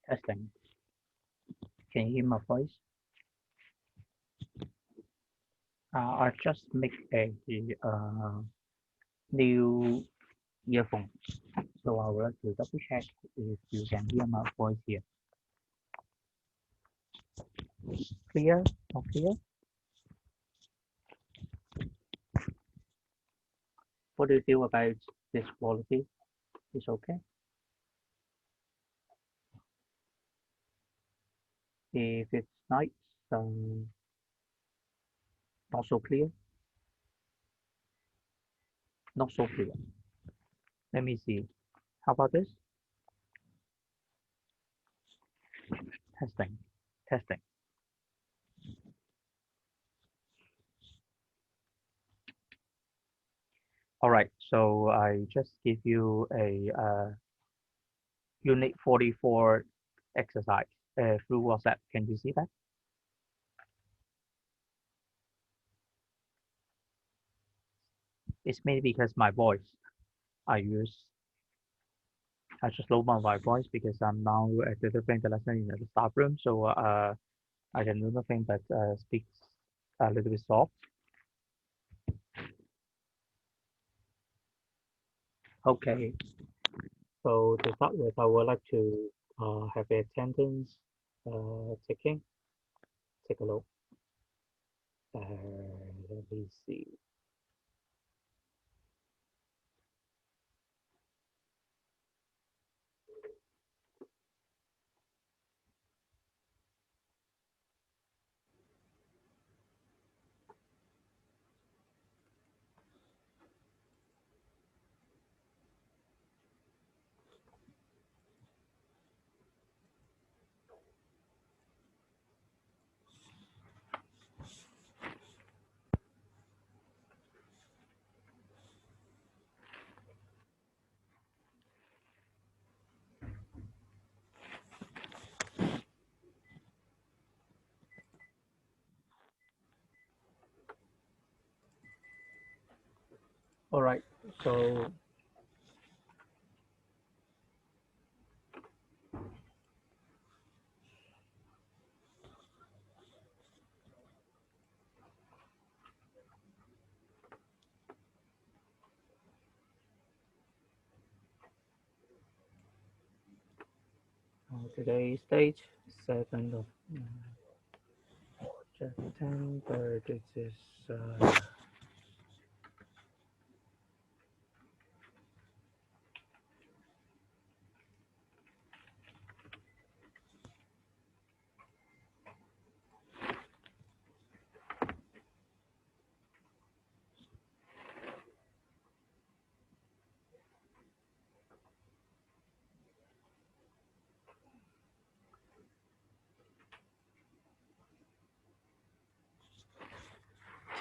Testing. Can you hear my voice? I just make a new earphone, so I would like to double check if you can hear my voice here. Clear? Not clear? What do you feel about this quality? It's okay? If it's nice, not so clear? Not so clear. Let me see. How about this? Testing. Testing. All right, so I just give you a Unit 44 exercise through WhatsApp. Can you see that? It's maybe because my voice. I just lower my voice because I'm now delivering the lesson in the staff room, so I can do nothing but speak a little bit soft. Okay, so to start with, I would like to have the attendance taking. Take a look. Let me see. All right, so today's date, 7th of September. This is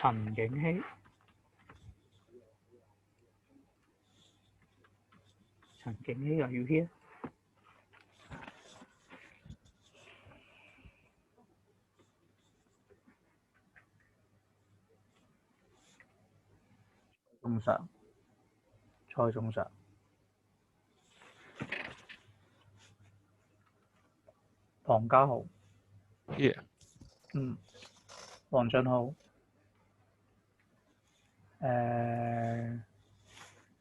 陳景熙。陳景熙 are you here? 仲常，蔡仲常。唐家豪。Yeah. 黃俊浩。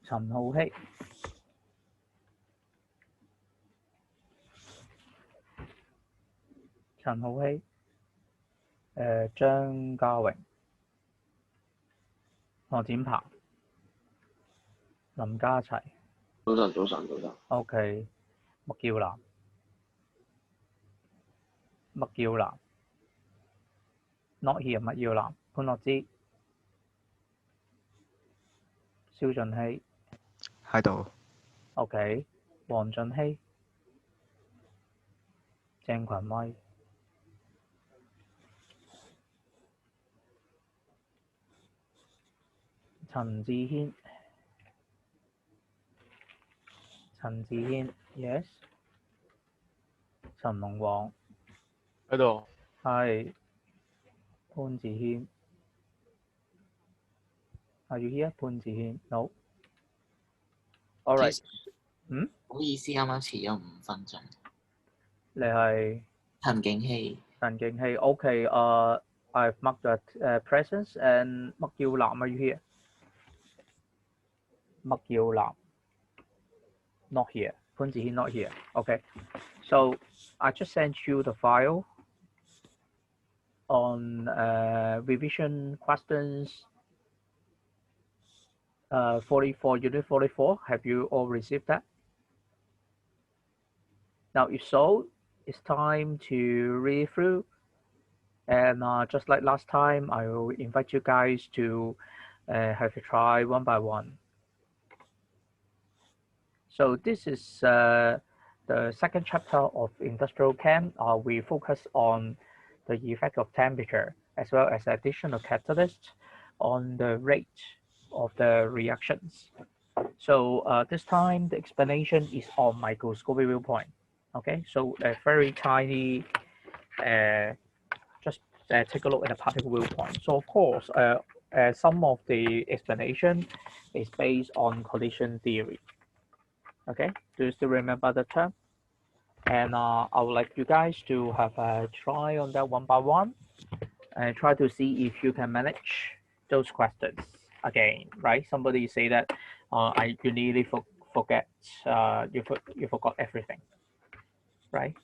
陳浩希。陳浩希。張家榮。何展鵬。林家齊。早晨。OK。麥耀南。Not here。麥耀南。潘樂之。蕭俊熙。喺度。OK。黃俊熙。鄭群威。陳志軒。Yes。陳龍王。喺度。係。潘志軒。Are you here？潘志軒。No。All right。唔好意思，啱啱遲咗5分鐘。你係陳景熙。陳敬熙。Okay, I've marked that presence. And 麥耀南, are you here? 麥耀南 not here. 潘子軒 not here. Okay, so I just sent you the file on revision questions 44, unit 44. Have you all received that? Now, if so, it's time to read through. And just like last time, I will invite you guys to have a try one by one. So this is the second chapter of industrial chem. We focus on the effect of temperature as well as additional catalysts on the rate of the reactions. So this time the explanation is on microscopic viewpoint. Okay, so a very tiny, just take a look at the particle viewpoint. So of course, some of the explanation is based on collision theory. Okay, do you still remember the term? And I would like you guys to have a try on that one by one and try to see if you can manage those questions again, right? Somebody say that you nearly forget, you forgot everything, right?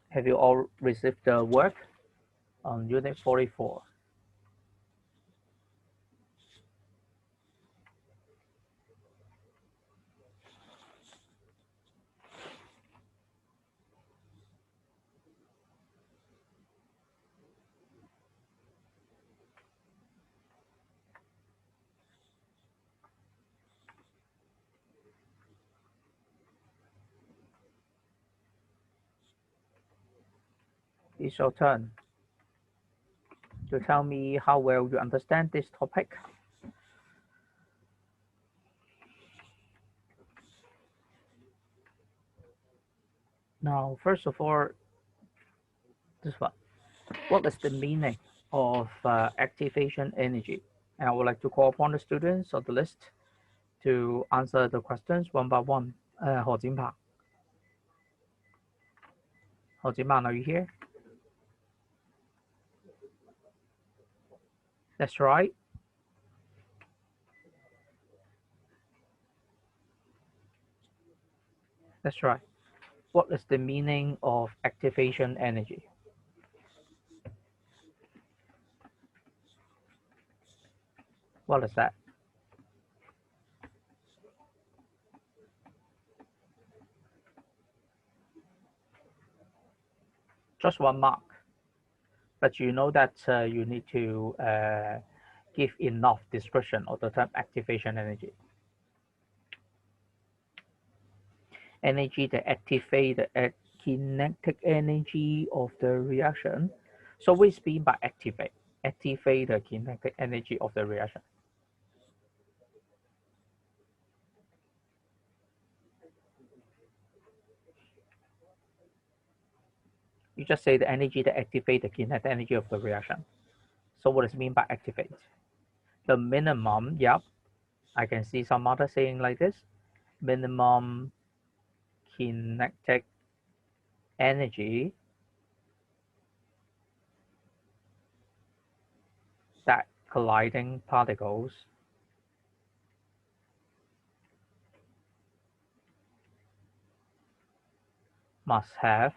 Have you all received the work on unit 44? It's your turn to tell me how well you understand this topic. Now, first of all, this one. What is the meaning of activation energy? And I would like to call upon the students of the list to answer the questions one by one. Ho Jinpang. Ho Jinpang, are you here? That's right. That's right. What is the meaning of activation energy? What is that? Just one mark. But you know that you need to give enough description of the term activation energy. Energy that activate the kinetic energy of the reaction. So what is mean by activate? Activate the kinetic energy of the reaction. You just say the energy that activate the kinetic energy of the reaction. So what does it mean by activate? The minimum, yep. I can see some other saying like this. Minimum kinetic energy that colliding particles must have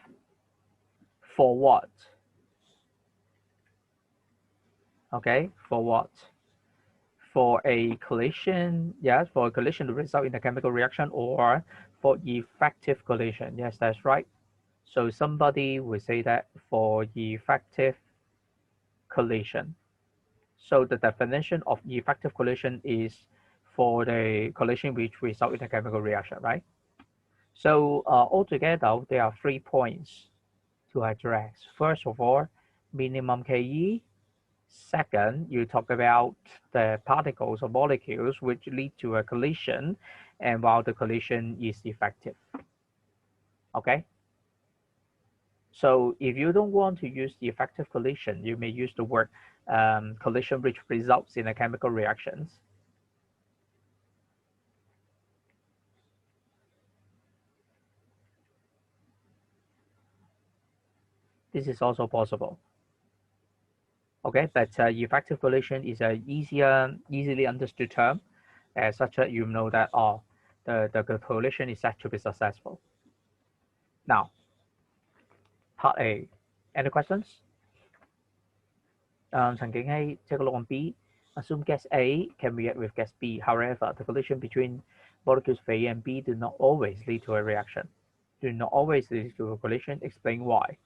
for what? Okay, for what? For a collision, yes, for a collision to result in a chemical reaction or for effective collision. Yes, that's right. So somebody would say that for effective collision. So the definition of effective collision is for the collision which result in a chemical reaction, right? So altogether, there are 3 points to address. First of all, minimum Ke. Second, you talk about the particles or molecules which lead to a collision and while the collision is effective. Okay? So if you don't want to use the effective collision, you may use the word collision which results in a chemical reactions. This is also possible. Okay, but effective collision is a easily understood term, such that you know that the collision is said to be successful. Now, part A. Any questions? 曾經喺即係個錄案 B assume gas A can react with gas B. However, the collision between molecules A and B do not always lead to a reaction. Do not always lead to a collision. Explain why.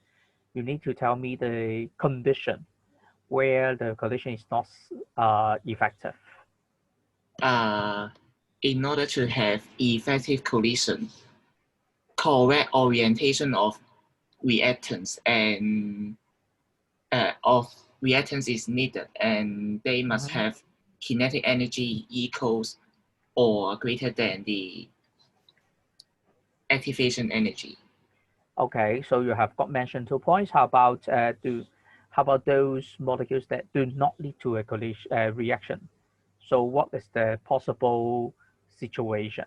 You need to tell me the condition where the collision is not effective. In order to have effective collision, correct orientation of reactants and is needed, and they must have kinetic energy equals or greater than the activation energy. Okay, so you have got mentioned 2 points. How about those molecules that do not lead to a collision reaction? So what is the possible situation?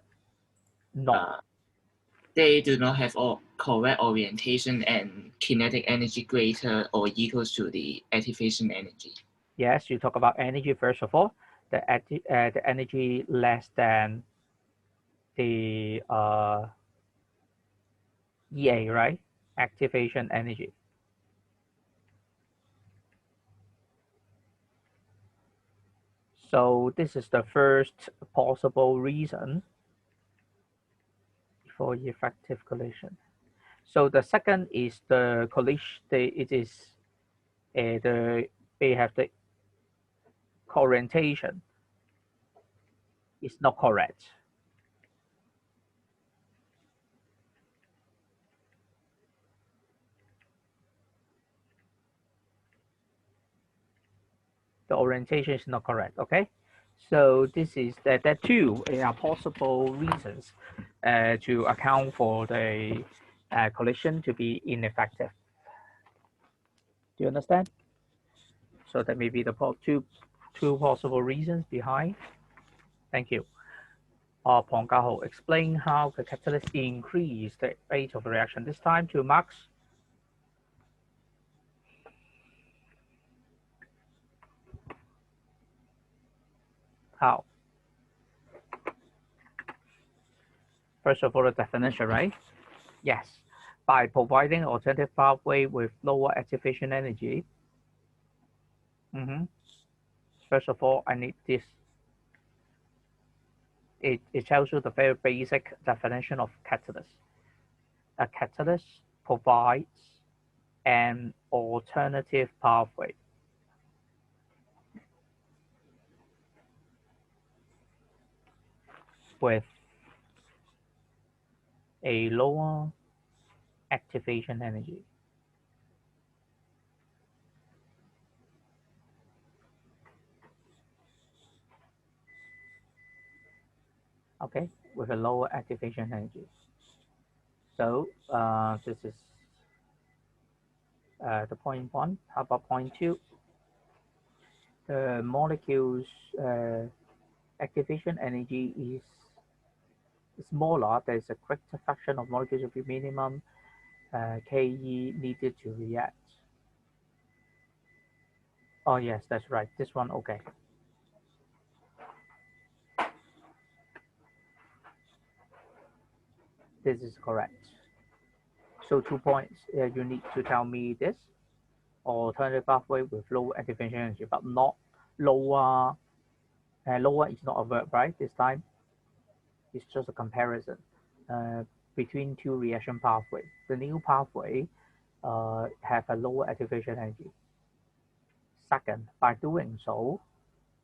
They do not have correct orientation and kinetic energy greater or equals to the activation energy. Yes, you talk about energy first of all. The energy less than the EA, right? Activation energy. So this is the first possible reason for effective collision. So the second is the collision. They have the orientation is not correct. The orientation is not correct. Okay, so this is that two are possible reasons to account for the collision to be ineffective. Do you understand? So that may be the two possible reasons behind. Thank you. Pong Gao explain how the catalyst increase the rate of reaction. This time to Max. How? First of all, the definition, right? Yes. By providing alternative pathway with lower activation energy. First of all, I need this. It tells you the very basic definition of catalyst. A catalyst provides an alternative pathway with a lower activation energy. Okay, with a lower activation energy. So this is the point 1. How about point 2? The molecule's activation energy is smaller. There is a greater fraction of molecules with minimum Ke needed to react. Oh yes, that's right. This one, okay. This is correct. So 2 points. You need to tell me this. Alternative pathway with low activation energy, but not lower. Lower is not a verb, right? This time, it's just a comparison between two reaction pathways. The new pathway have a lower activation energy. Second, by doing so,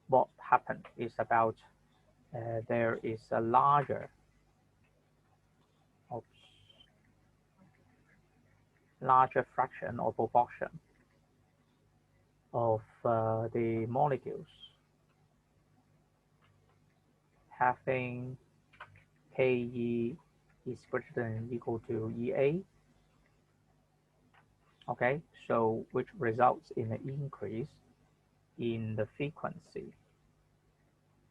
what happened is about there is a larger fraction or proportion of the molecules having Ke is greater than or equal to Ea Okay, so which results in an increase in the frequency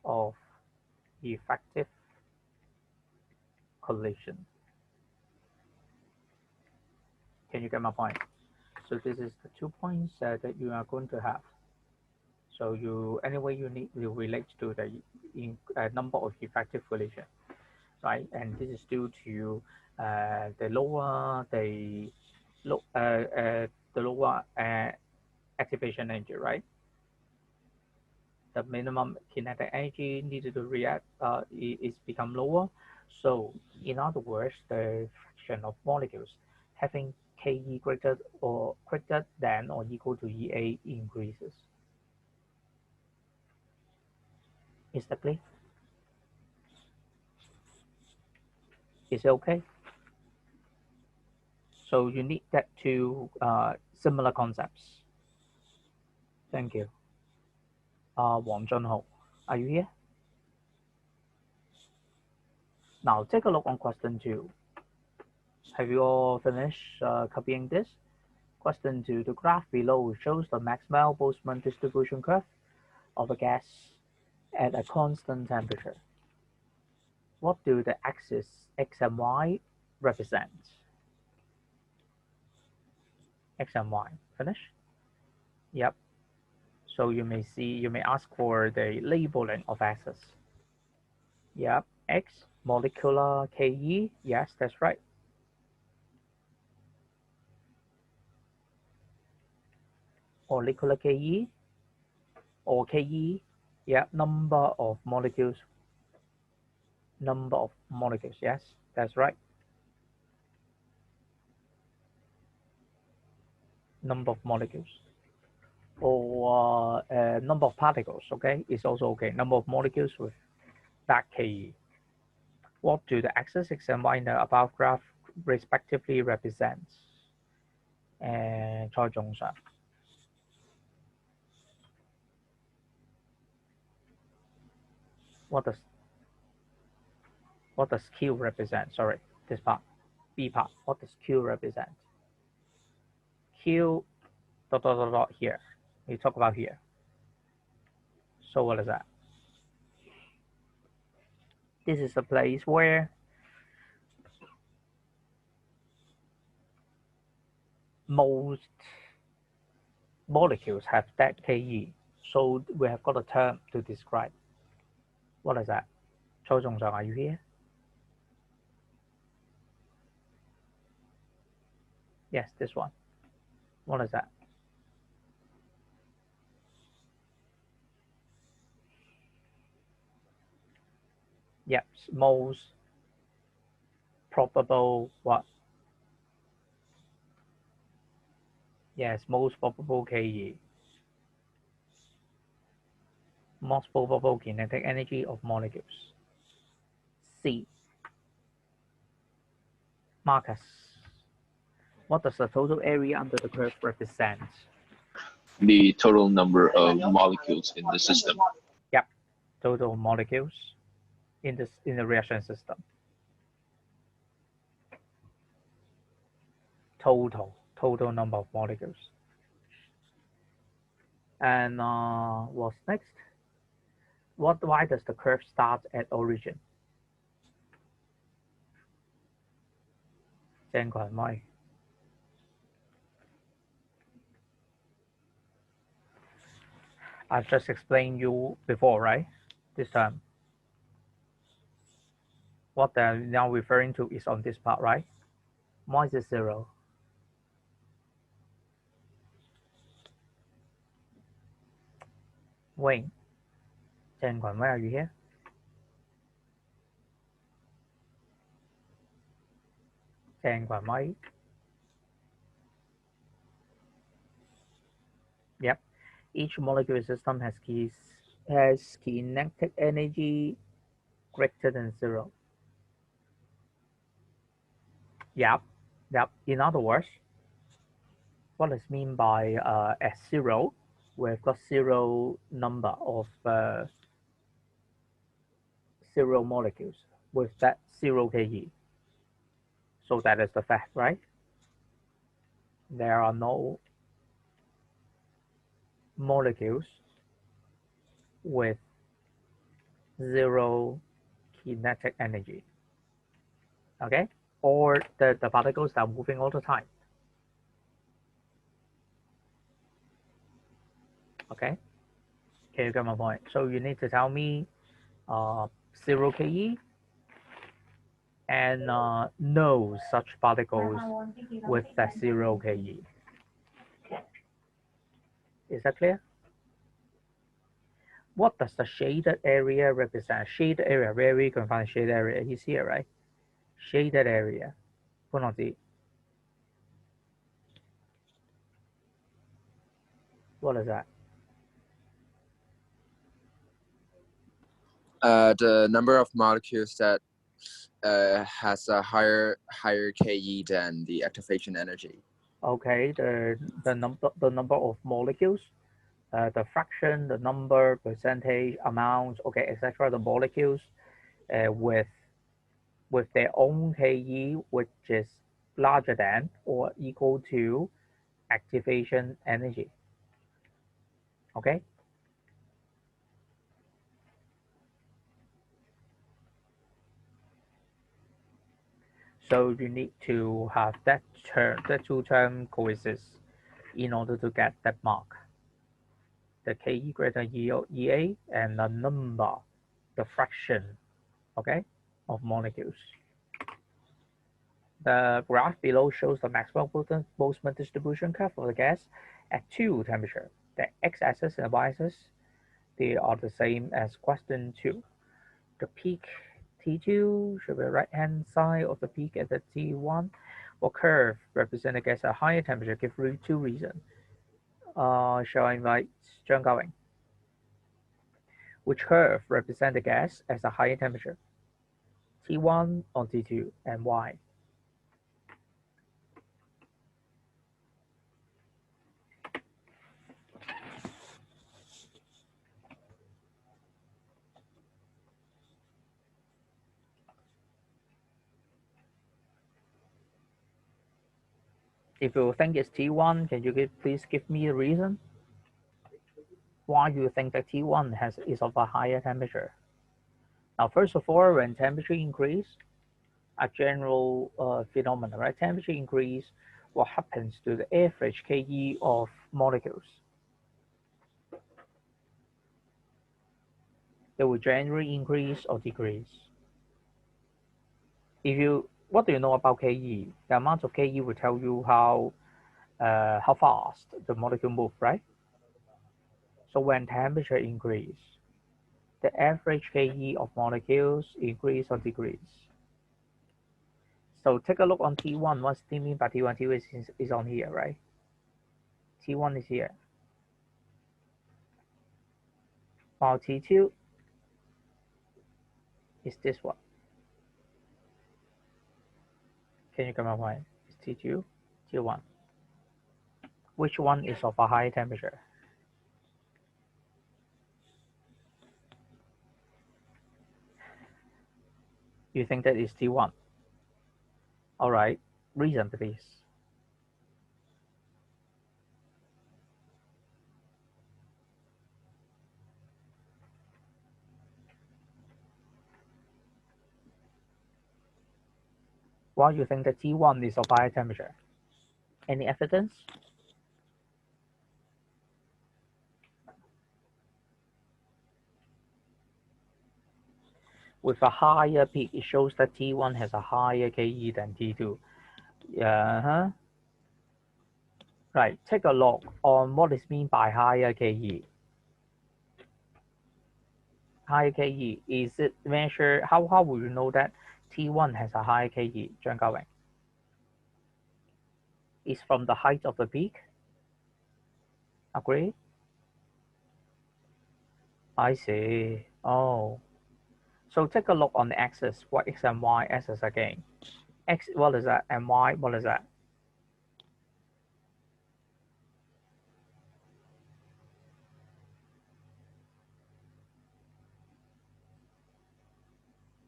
of effective collision. Can you get my point? So this is the 2 points that you are going to have. So anyway you need to relate to the number of effective collision, right? And this is due to the lower activation energy, right? The minimum kinetic energy needed to react is become lower. So in other words, the fraction of molecules having Ke greater than or equal to Ea increases. Is that clear? Is it okay? So you need that two similar concepts. Thank you. Wang Junho, are you here? Now take a look on question 2. Have you all finished copying this? Question 2. The graph below shows the Maxwell-Boltzmann distribution curve of a gas at a constant temperature. What do the axes x and y represent? X and y. Finish? Yep. So you may ask for the labeling of axes. Yep. X, molecular Ke. Yes, that's right. Molecular Ke or Ke. Yeah, number of molecules. Yes, that's right. Number of molecules. Or number of particles, okay, is also okay. Number of molecules with that Ke. What do the axes x and y in the above graph respectively represent? And 蔡仲常. What does Q represent? Sorry, this part, B part. What does Q represent? Q ... here. We talk about here. So what is that? This is a place where most molecules have that Ke. So we have got a term to describe. What is that? 蔡仲常, are you here? Yes, this one. What is that? Yep, most probable what? Yes, most probable Ke. Most probable kinetic energy of molecules. C. Marcus. What does the total area under the curve represent? The total number of molecules in the system. Yep, total molecules in the reaction system. Total number of molecules. And what's next? Why does the curve start at origin? 鄭群威. I've just explained you before, right? This time. What they're now referring to is on this part, right? Why is it 0? Wayne. 鄭群威, are you here?郑群威. Yep. Each molecular system has kinetic energy greater than 0. Yep. In other words, what is mean by at 0? We've got 0 number of 0 molecules with that 0 Ke. So that is the fact, right? there are no molecules with zero kinetic energy. Okay? Or the particles that are moving all the time. Okay? Can you get my point? So you need to tell me 0 Ke and no such particles with that 0 Ke. Is that clear? What does the shaded area represent? Shaded area, where we can find shaded area is here, right? Shaded area. What is that? The number of molecules that has a higher Ke than the activation energy. Okay, the number of molecules, the fraction, the number, percentage, amount, okay, etc. The molecules with their own Ke, which is larger than or equal to activation energy. Okay. So you need to have that two term coexist in order to get that mark. The Ke greater than Ea and the number, the fraction, okay, of molecules. The graph below shows the maximum Boltzmann distribution curve for the gas at 2 temperature. The x-axis and the y-axis, they are the same as question 2. The peak T2 should be right hand side of the peak at the T1. Or curve represent the gas at higher temperature give 2 reasons. Shall I invite Zhang Gaoing? Which curve represent the gas as a higher temperature? T1 or T2 and why? If you think it's T1, can you please give me a reason why you think that T1 is of a higher temperature? Now, first of all, when temperature increase, a general phenomenon, right? Temperature increase, what happens to the average Ke of molecules? They will generally increase or decrease. What do you know about Ke? The amount of Ke will tell you how fast the molecule move, right? So when temperature increase, the average Ke of molecules increase or decrease. So take a look on T1. What's T mean by T1? T1 is on here, right? T1 is here. While T2 is this one. Can you come up with it's T2, T1? Which one is of a high temperature? You think that is T1? All right. Reason, please. Why you think that T1 is of higher temperature? Any evidence? With a higher peak, it shows that T1 has a higher Ke than T2. Yeah, right. Take a look on what is meant by higher Ke. Higher Ke, is it measured? How will you know that T1 has a higher Ke, Zhang Gaowen? It's from the height of the peak. Agree? I see. Oh. So take a look on the axis. What x and y axis again? X, what is that? And y, what is that?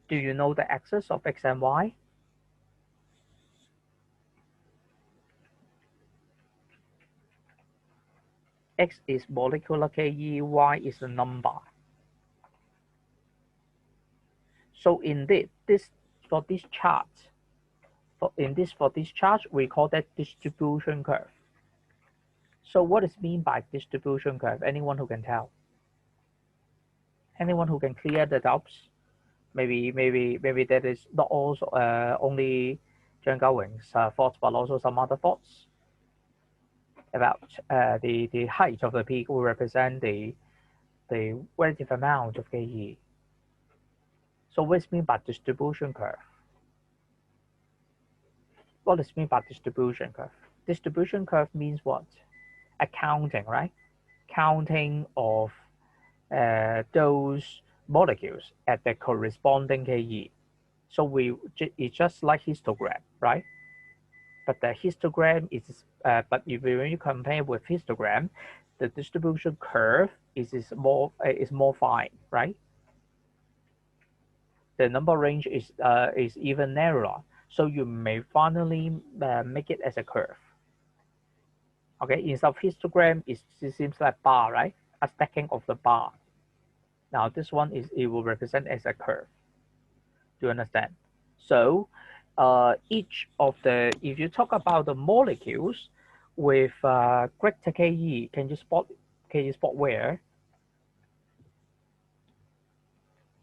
Do you know the axis of x and y? X is molecular Ke, Y is the number. So indeed, for this chart, for this chart, we call that distribution curve. So what is mean by distribution curve? Anyone who can tell? Anyone who can clear the doubts? Maybe that is not also only Zhang Gaowing's thoughts, but also some other thoughts about the height of the peak will represent the relative amount of Ke. So what is mean by distribution curve? What does mean by distribution curve? Distribution curve means what? Accounting, right? Counting of those molecules at the corresponding Ke. So it's just like histogram, right? But the histogram is, but if when you compare with histogram, the distribution curve is more fine, right? The number range is even narrower, so you may finally make it as a curve. Okay, instead of histogram, it seems like bar, right? A stacking of the bar. Now this one it will represent as a curve. Do you understand? So each of the, if you talk about the molecules with greater Ke, can you spot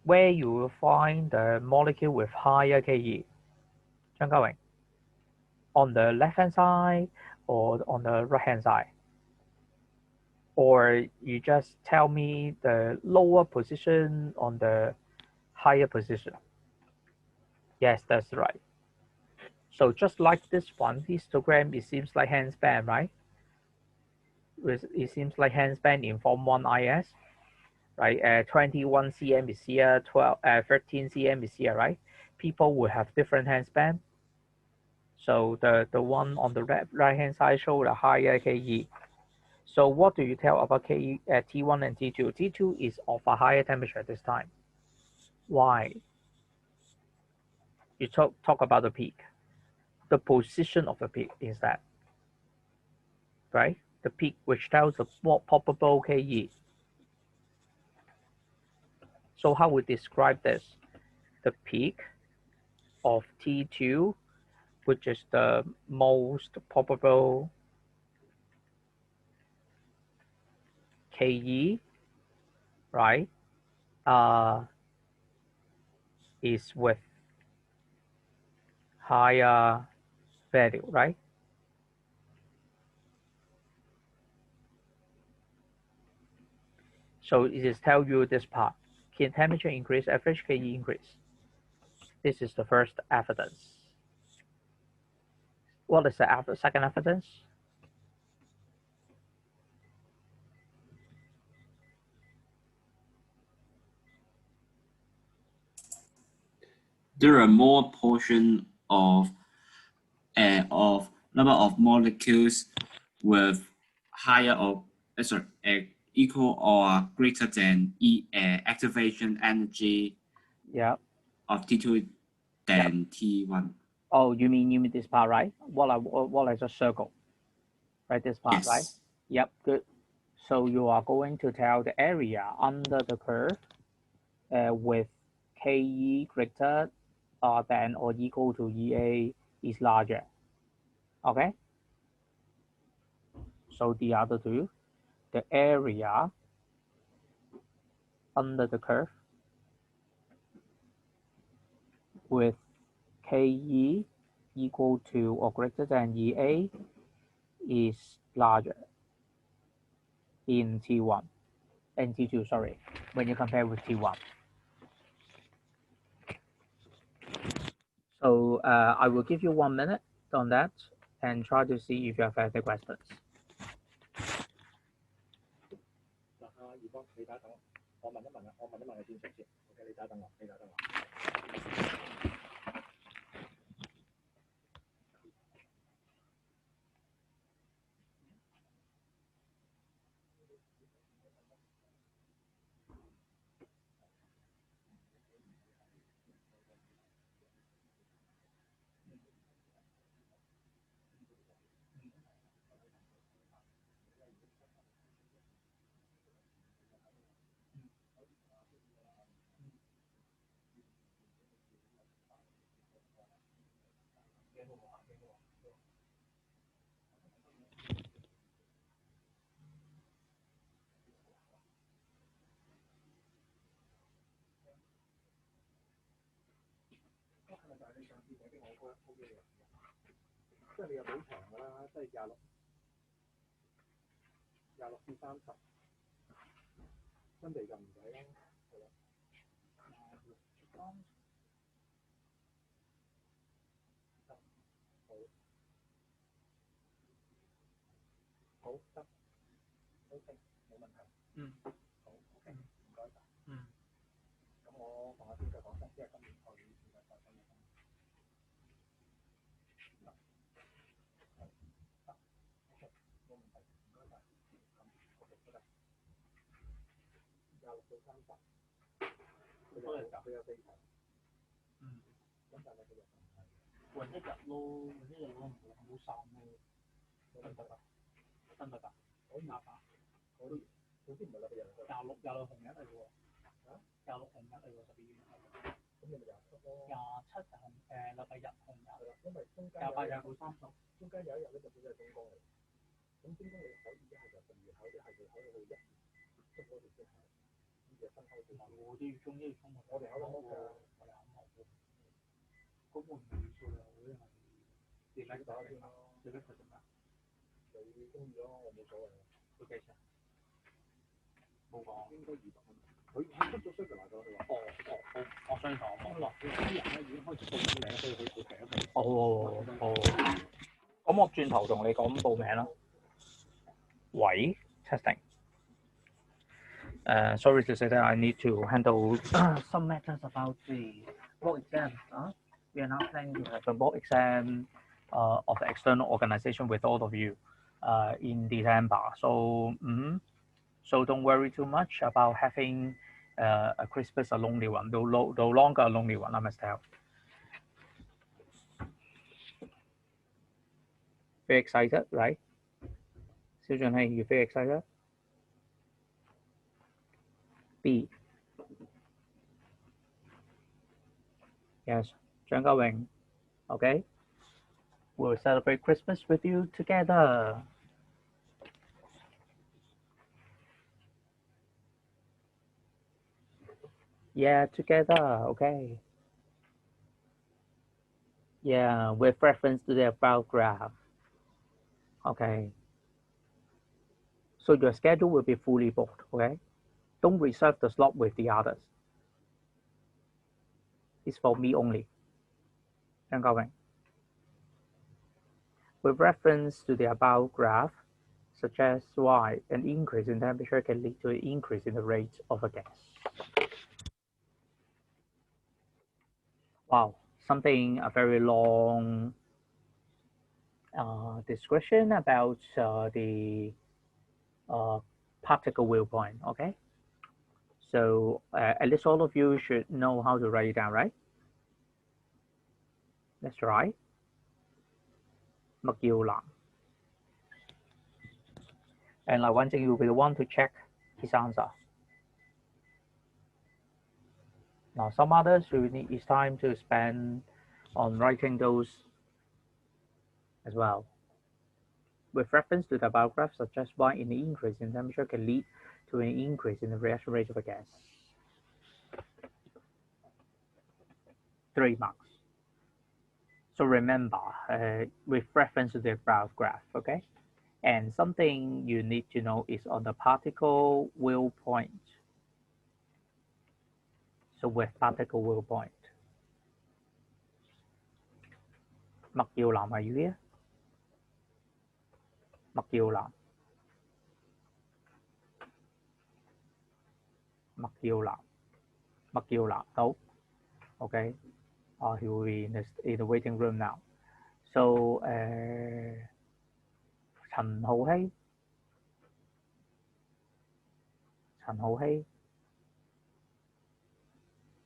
where you will find the molecule with higher Ke? Zhang Gaowing, on the left hand side or on the right hand side? Or you just tell me the lower position on the higher position? Yes, that's right. So just like this one, histogram, it seems like handspan, right? It seems like handspan in Form 1 IS, right? 21 cm is here, 13 cm is here, right? People will have different handspan. So the one on the right hand side show the higher Ke. So what do you tell about Ke at T1 and T2? T2 is of a higher temperature this time. Why? You talk about the peak. The position of the peak is that, right? The peak which tells the more probable Ke. So how we describe this? The peak of T2, which is the most probable Ke, right? Is with higher value, right? So it is tell you this part. Can temperature increase, average Ke increase? This is the first evidence. What is the second evidence? There are more portion of number of molecules with higher or equal or greater than activation energy Yeah. of T2 than T1. Oh, you mean this part, right? What I just circle, right? This part, Yes. right? Yep, good. So you are going to tell the area under the curve with Ke greater than or equal to Ea is larger. Okay. So the other two, the area under the curve with Ke equal to or greater than Ea is larger in T1 and T2, sorry, when you compare with T1. So I will give you 1 minute on that and try to see if you have any questions. 即係你又好平㗎啦，即係26至30，新地就唔使啦，係啦。好得 ，OK， 冇問題。好 ，OK， 唔該晒。咁我同阿先生講聲，即係今年去先生再講嘢。OK， 冇問題，唔該晒。咁 OK 都得。26到30，佢有4場。咁但係佢又唔係。換一日咯，唔好散咯。得唔得啊？得唔得啊？可以麻煩。我都總之唔係禮拜日。26紅日嚟喎。26紅日嚟喎，12月。咁你咪27咯。27紅禮拜日紅日。係啦，因為中間28、29、30，中間有一日咧就本身係中光嚟。咁中光你考一係就12月考，一係就考到1月，即係嗰條先考。呢隻新考試。我都要中1月中。我哋考得好㗎。我哋考唔好。咁我唔要數啦，我因為你嚟打先咯。你叻佢做咩？你中意咯，我冇所謂。佢幾錢？冇講。應該200蚊。佢出咗需求嚟咗，佢話。我相信我冇。嗱，啲人咧已經開始報名，所以佢平一平。咁我轉頭同你講報名啦。喂 ，testing。Sorry to say that I need to handle some matters about the board exam. We are now planning to have a board exam of the external organization with all of you in December. So don't worry too much about having a Christmas a lonely one. No longer a lonely one, I must tell. Very excited, right? Xiu Junhei, you very excited? B. Yes, Zhang Gaowing. Okay. We'll celebrate Christmas with you together. Yeah, together. Okay. Yeah, with reference to the above graph. Okay. So your schedule will be fully booked. Okay. Don't reserve the slot with the others. It's for me only. Zhang Gaowing. With reference to the above graph, suggests why an increase in temperature can lead to an increase in the rate of a gas. Wow, something a very long description about the particle wheel point. Okay, so at least all of you should know how to write it down, right? Let's try. Magillan. And like one thing, you will be the one to check his answer. Now, some others you need is time to spend on writing those as well. With reference to the above graph, suggests why an increase in temperature can lead to an increase in the reaction rate of a gas. 3 marks. So remember, with reference to the above graph, okay? And something you need to know is on the particle wheel point. So with particle wheel point. Magillan, are you here? Magillan. No. Okay. He will be in the waiting room now. So, Trần Hậu Hy.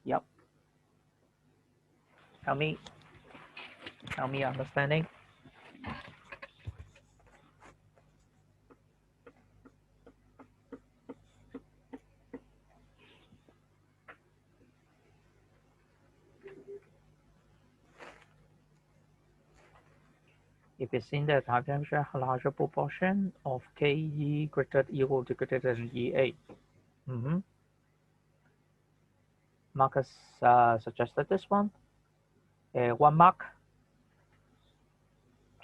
Yep. Help me understanding. If it's in the temperature, a larger proportion of Ke greater equal to greater than EA. Marcus suggested this one. 1 mark.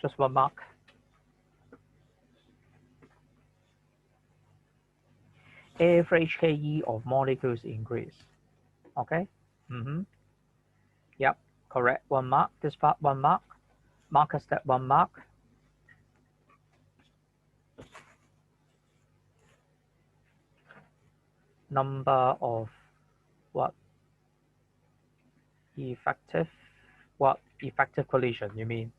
Just 1 mark. Average Ke of molecules increase. Okay. Yep. Correct. 1 mark. This part 1 mark. Marker step 1 mark. Number of what? Effective collision, you mean?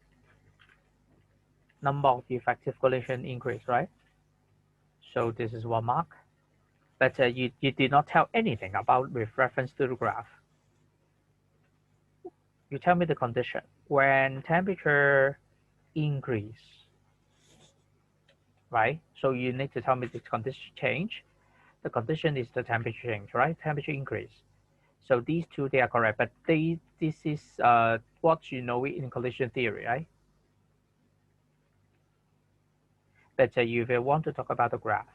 Number of effective collision increase, right? So this is 1 mark. But you did not tell anything about with reference to the graph. You tell me the condition. When temperature increase, right? So you need to tell me the condition change. The condition is the temperature change, right? Temperature increase. So these two, they are correct. But this is what you know in collision theory, right? But if you want to talk about the graph,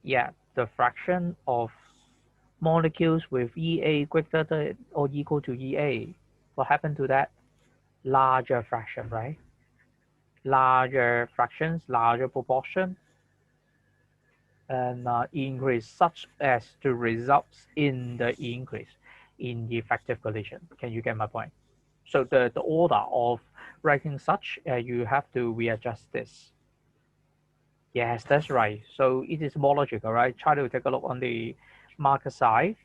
yeah, the fraction of molecules with EA greater than or equal to EA, what happened to that? Larger fraction, right? Larger fractions, larger proportion, and increase such as to results in the increase in the effective collision. Can you get my point? So the order of writing such, you have to readjust this. Yes, that's right. So it is more logical, right? Try to take a look on the marker side.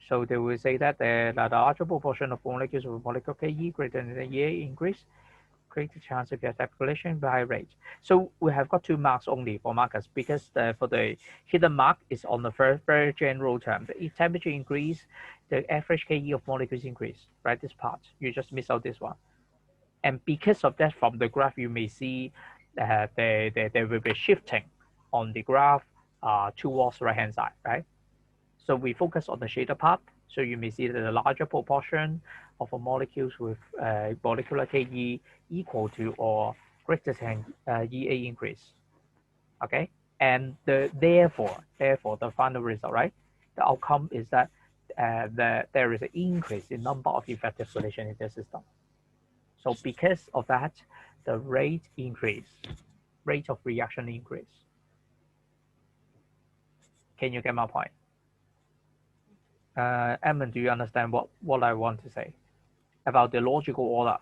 So they will say that the larger proportion of molecules with molecular Ke greater than the EA increase, greater chance of effective collision by high rate. So we have got 2 marks only for markers because for the hidden mark is on the first very general term. If temperature increase, the average Ke of molecules increase, right? This part, you just miss out this one. And because of that, from the graph, you may see there will be shifting on the graph towards right hand side, right? So we focus on the shaded part. So you may see that the larger proportion of molecules with molecular Ke equal to or greater than EA increase. Okay, and therefore the final result, right? The outcome is that there is an increase in number of effective collision in the system. So because of that, the rate of reaction increase. Can you get my point? Edmund, do you understand what I want to say about the logical order?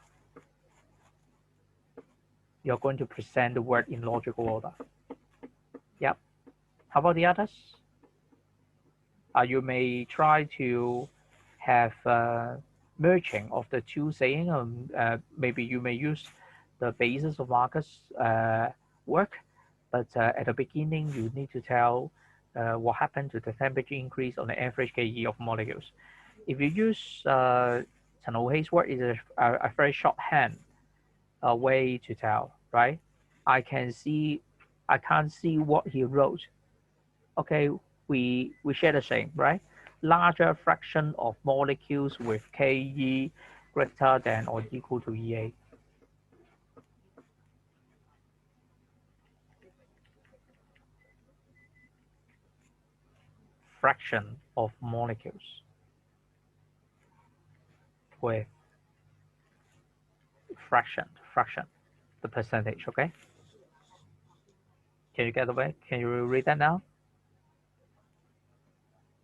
You're going to present the word in logical order. Yep. How about the others? You may try to have merging of the two saying. Maybe you may use the basis of Marcus' work, but at the beginning you need to tell what happened to the temperature increase on the average Ke of molecules. If you use Chen Hou's work, is a very shorthand way to tell, right? I can't see what he wrote. Okay, we share the same, right? Larger fraction of molecules with Ke greater than or equal to EA. Fraction of molecules with fraction, the percentage, okay? Can you get away? Can you read that now?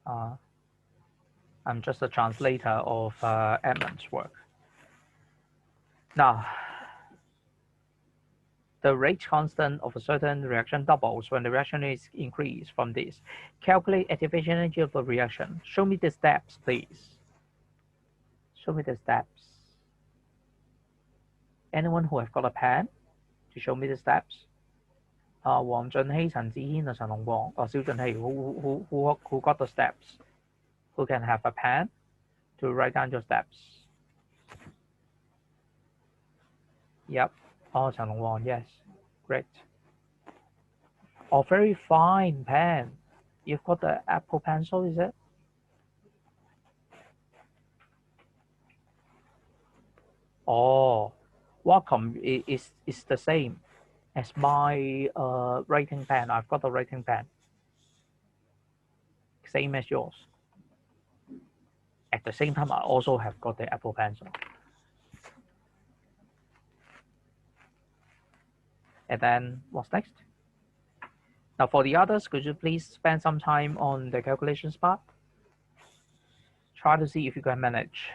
I'm just a translator of Edmund's work. Now, the rate constant of a certain reaction doubles when the reaction is increased from this. Calculate activation energy of the reaction. Show me the steps, please. Show me the steps. Anyone who have got a pen to show me the steps? 黃俊熙、陳志軒、陳龍旺、蕭俊熙, who got the steps? Who can have a pen to write down your steps? Yep. Chen Long Wang, yes. Great. Very fine pen. You've got the Apple Pencil, is it? Wacom is the same as my writing pen. I've got a writing pen. Same as yours. At the same time, I also have got the Apple Pencil. And then what's next? Now for the others, could you please spend some time on the calculations part? Try to see if you can manage.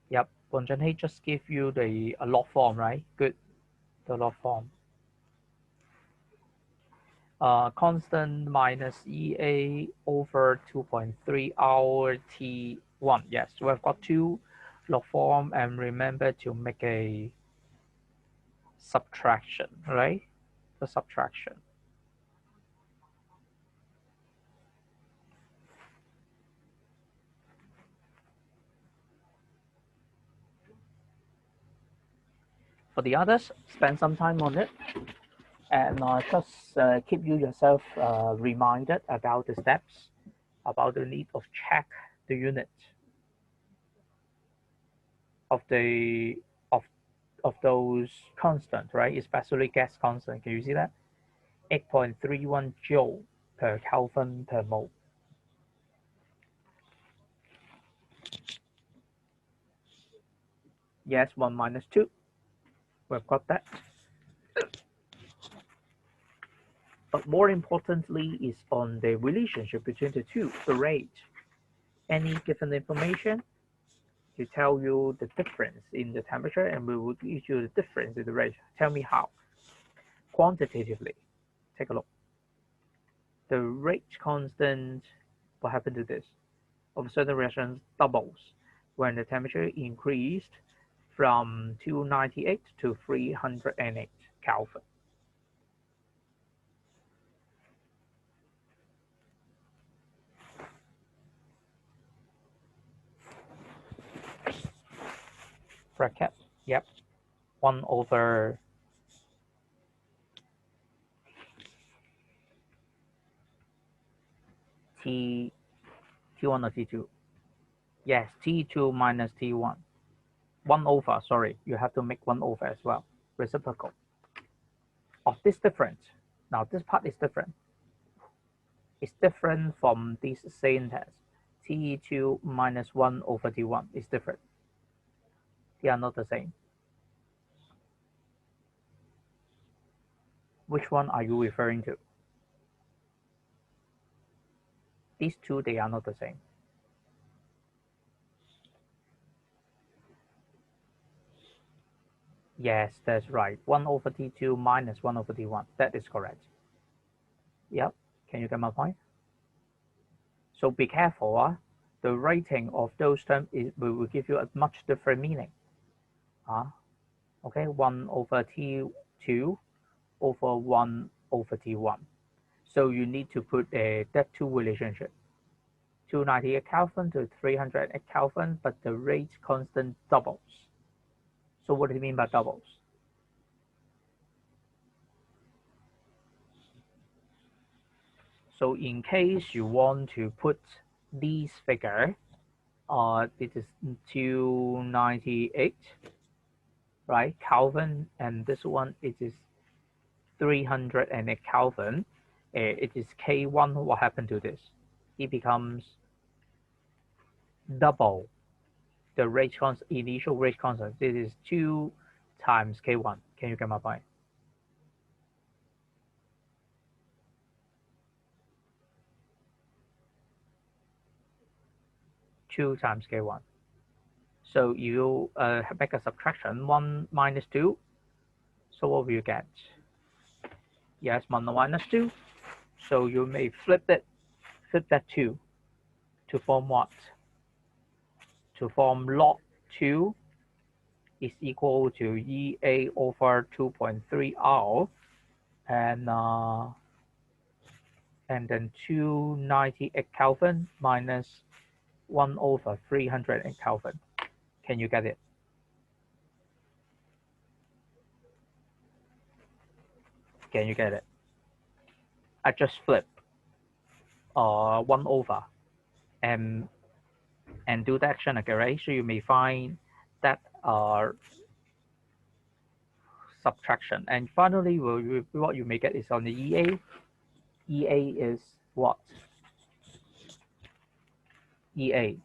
Yep, Bonjanhe just give you the log form, right? Good, the log form. Constant minus EA over 2.3 hour T1. Yes, we've got two log form, and remember to make a subtraction, right? The subtraction. For the others, spend some time on it, and just keep you yourself reminded about the steps, about the need of check the unit of the of those constant, right? Especially gas constant. Can you see that? 8.31 joule per Kelvin per mole. Yes, 1 minus 2. We've got that. But more importantly is on the relationship between the two, the rate. Any given information to tell you the difference in the temperature, and we will give you the difference in the rate. Tell me how. Quantitatively, take a look. The rate constant, what happened to this? Of certain reactions doubles when the temperature increased from 298 to 308 Kelvin. Bracket, yep, 1 over T1 or T2? Yes, T2 minus T1. 1 over, sorry, you have to make 1 over as well. Reciprocal of this difference. Now this part is different. It's different from this same test. T2 minus 1 over T1 is different. They are not the same. Which one are you referring to? These two, they are not the same. Yes, that's right. 1 over T2 minus 1 over T1. That is correct. Yep. Can you get my point? So be careful. The rating of those terms will give you a much different meaning. Okay, 1 over T2 over 1 over T1. So you need to put that two relationship. 298 Kelvin to 308 Kelvin, but the rate constant doubles. So what do you mean by doubles? So in case you want to put this figure, this is 298, right, Kelvin, and this one it is 308 Kelvin. It is K1. What happened to this? It becomes double the rate constant, initial rate constant. This is 2 times K1. Can you get my point? Two times K1. So you make a subtraction, 1 minus 2. So what will you get? Yes, 1 minus 2. So you may flip that 2 to form what? To form log 2 is equal to EA over 2.3 R, and then 298 Kelvin minus 1 over 308 Kelvin. Can you get it? Can you get it? I just flip 1 over and do the action again, right? So you may find that subtraction. And finally, what you may get is on the EA. EA is what? EA.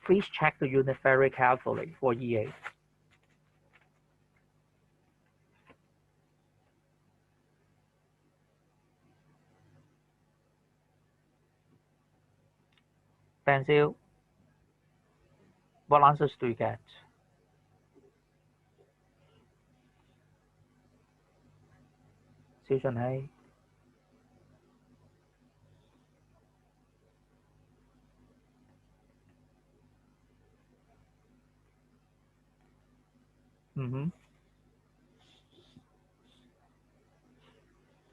Please check the unit very carefully for EA. Pencil. What answers do you get? Xu Chunhei. Mm-hmm.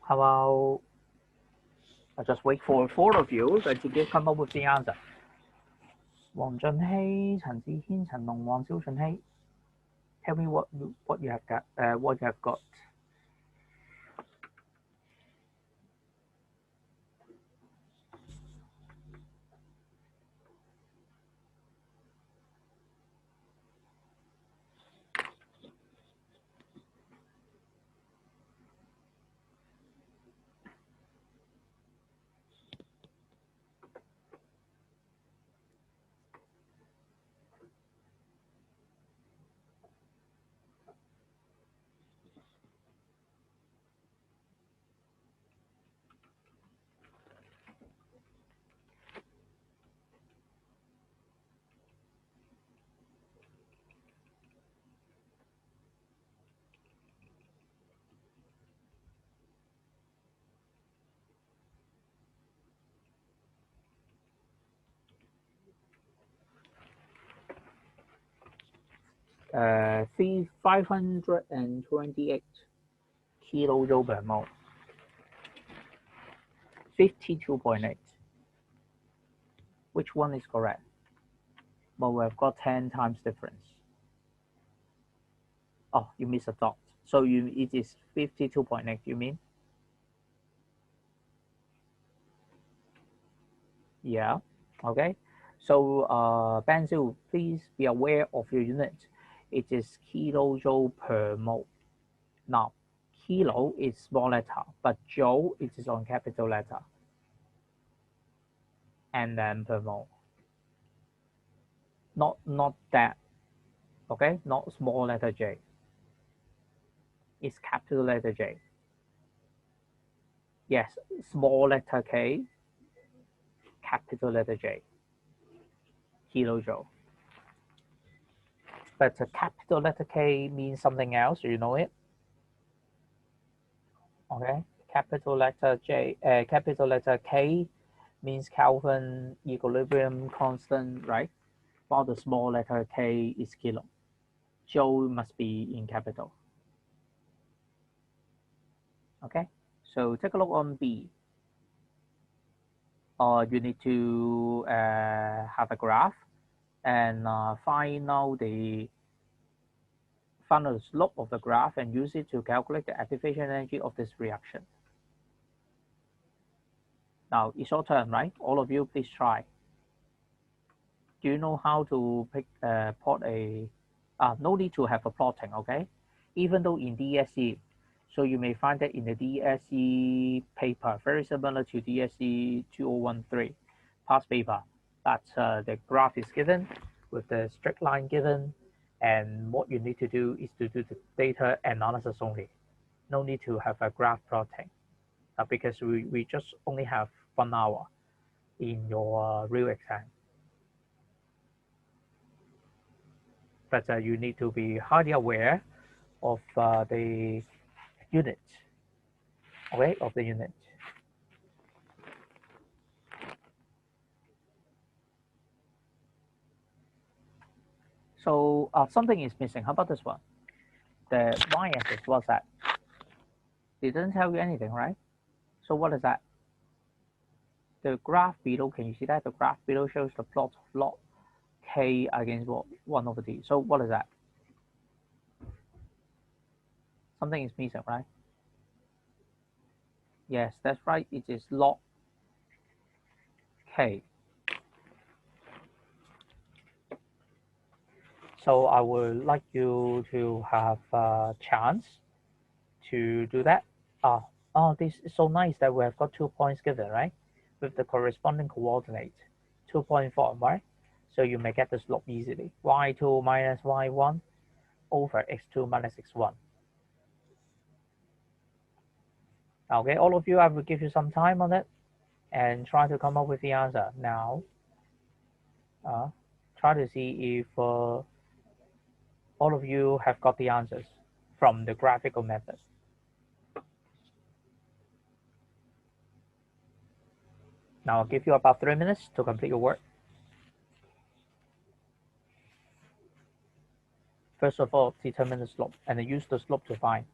How about I just wait for 4 of you to come up with the answer. Wang Junhei, Chen Zihin, Chen Long, Xiu Chunhei. Tell me what you have got. What you have got. 528 kilojoule per mole. 52.8. Which one is correct? Well, we've got 10 times difference. Oh, you missed a dot. So it is 52.8, you mean? Yeah, okay. So Benzo, please be aware of your unit. It is kilojoule per mole. Now, kilo is small letter, but joule it is on capital letter. And then per mole. Not that. Okay, not small letter J. It's capital letter J. Yes, small letter K, capital letter J. Kilojoule. But a capital letter K means something else. You know it. Okay, capital letter capital letter K means Kelvin equilibrium constant, right? While the small letter K is kilo. Joule must be in capital. Okay, so take a look on B. You need to have a graph and find out the slope of the graph and use it to calculate the activation energy of this reaction. Now it's your turn, right? All of you, please try. Do you know how to plot a? No need to have a plotting, okay? Even though in DSE, so you may find that in the DSE paper, very similar to DSE 2013 past paper, that the graph is given with the straight line given, and what you need to do is to do the data analysis only. No need to have a graph plotting, because we just only have 1 hour in your real exam. But you need to be highly aware of the unit, okay, of the unit. So something is missing. How about this one? The y-axis, what's that? It doesn't tell you anything, right? So what is that? The graph below, can you see that? The graph below shows the plot of log K against what? 1 over D. So what is that? Something is missing, right? Yes, that's right. It is log K. So I would like you to have a chance to do that. Oh, this is so nice that we have got 2 points given, right? With the corresponding coordinate, 2-point form, right? So you may get the slope easily. y2 minus y1 over x2 minus x1. Okay, all of you, I will give you some time on it and try to come up with the answer. Now, Try to see if all of you have got the answers from the graphical method. Now I'll give you about 3 minutes to complete your work. First of all, determine the slope and then use the slope to find.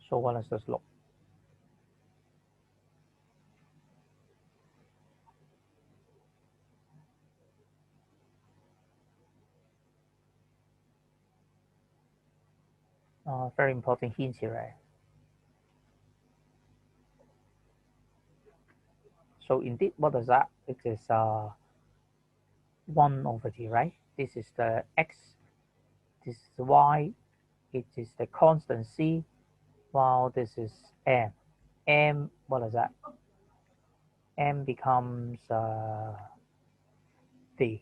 So what is the slope? Very important hint here, right? So indeed, what is that? It is 1 over t, right? This is the x, this is y, it is the constant c, while this is m. M, what is that? M becomes this.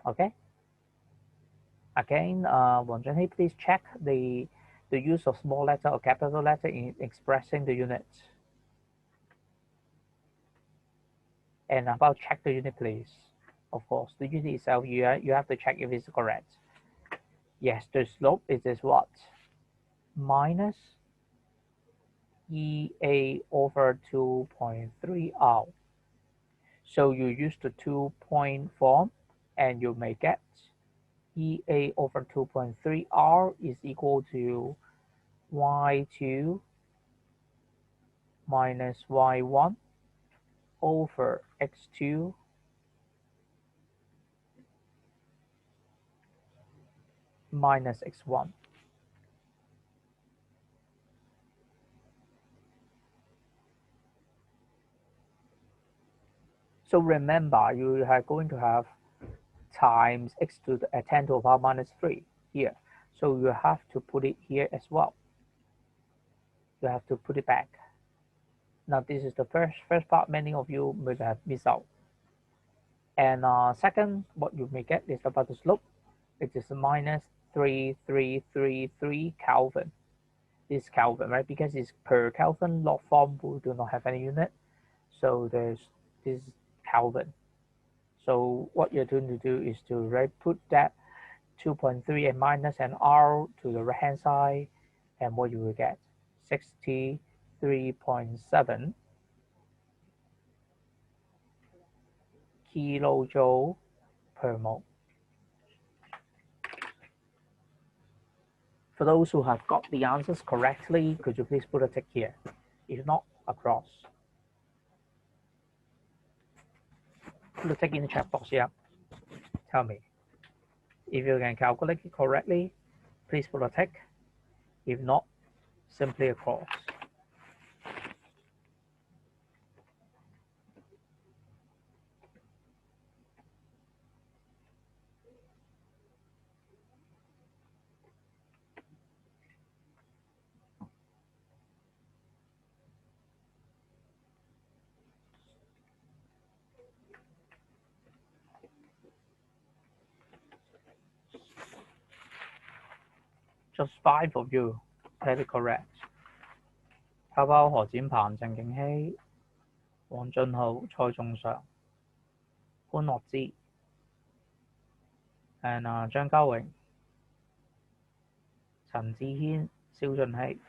Okay. Again, Wang Zhenhui, please check the use of small letter or capital letter in expressing the units. And about check the unit, please. Of course, the unit itself, you have to check if it's correct. Yes, the slope is what? Minus EA over 2.3R. So you use the 2-point form and you may get EA over 2.3R is equal to Y2 minus Y1 over X2 minus X1. So remember, you are going to have times x to the 10 to the power minus 3 here. So you have to put it here as well. You have to put it back. Now this is the first part many of you may have missed out. And second, what you may get is about the slope. It is minus 3333 Kelvin. This Kelvin, right? Because it's per Kelvin, log form we do not have any unit. So there's this Kelvin. So what you're going to do is to put that 2.3 and minus and R to the right hand side, and what you will get 63.7 kilojoule per mole. For those who have got the answers correctly, could you please put a tick here? If not, a cross. Put a tick in the chat box, yeah. Tell me. If you can calculate it correctly, please put a tick. If not, simply a cross. Just 5 of you had it correct. How about 何展鵬、鄭敬希、黃俊浩、蔡仲常、潘樂之 and 張家榮、陳志軒、蕭俊熙?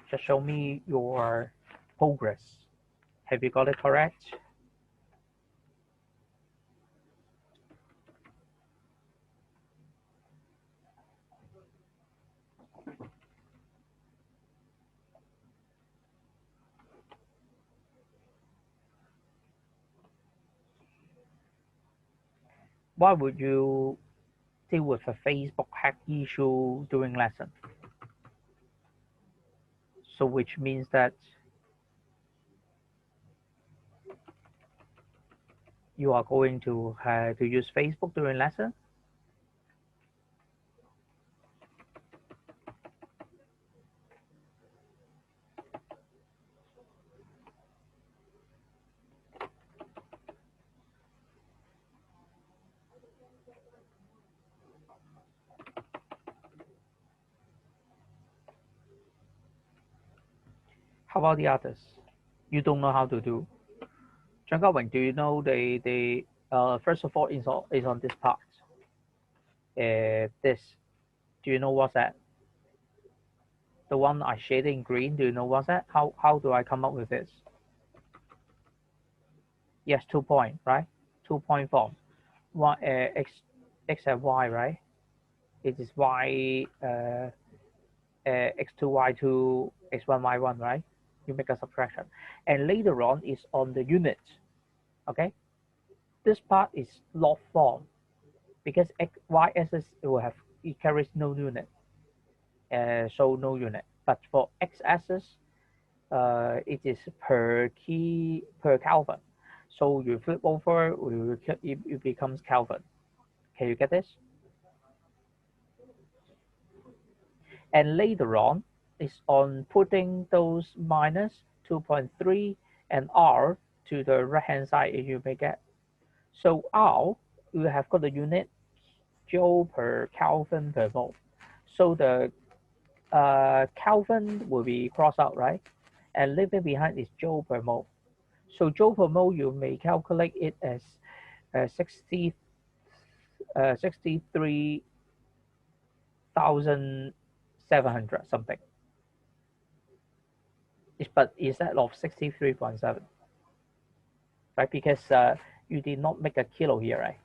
Just show me your progress. Have you got it correct? Why would you deal with a Facebook hack issue during lesson? So which means that you are going to use Facebook during lesson? How about the others? You don't know how to do. Zhang Gaowing, do you know the first of all is on this part. This. Do you know what's that? The one I shaded in green, do you know what's that? How do I come up with this? Yes, 2 point, right? 2 point form. One x and y, right? It is y x2 y2 x1 y1, right? You make a subtraction, and later on is on the unit. Okay, this part is log form because y-axis will have, it carries no unit, so no unit. But for x-axis, it is per Kelvin. So you flip over, it becomes Kelvin. Can you get this? And later on is on putting those minus 2.3 and R to the right hand side, you may get. So R, you have got the unit joule per Kelvin per mole. So the Kelvin will be crossed out, right? And leaving behind is joule per mole. So joule per mole, you may calculate it as 63,700 something. But instead of 63.7, right? Because you did not make a kilo here,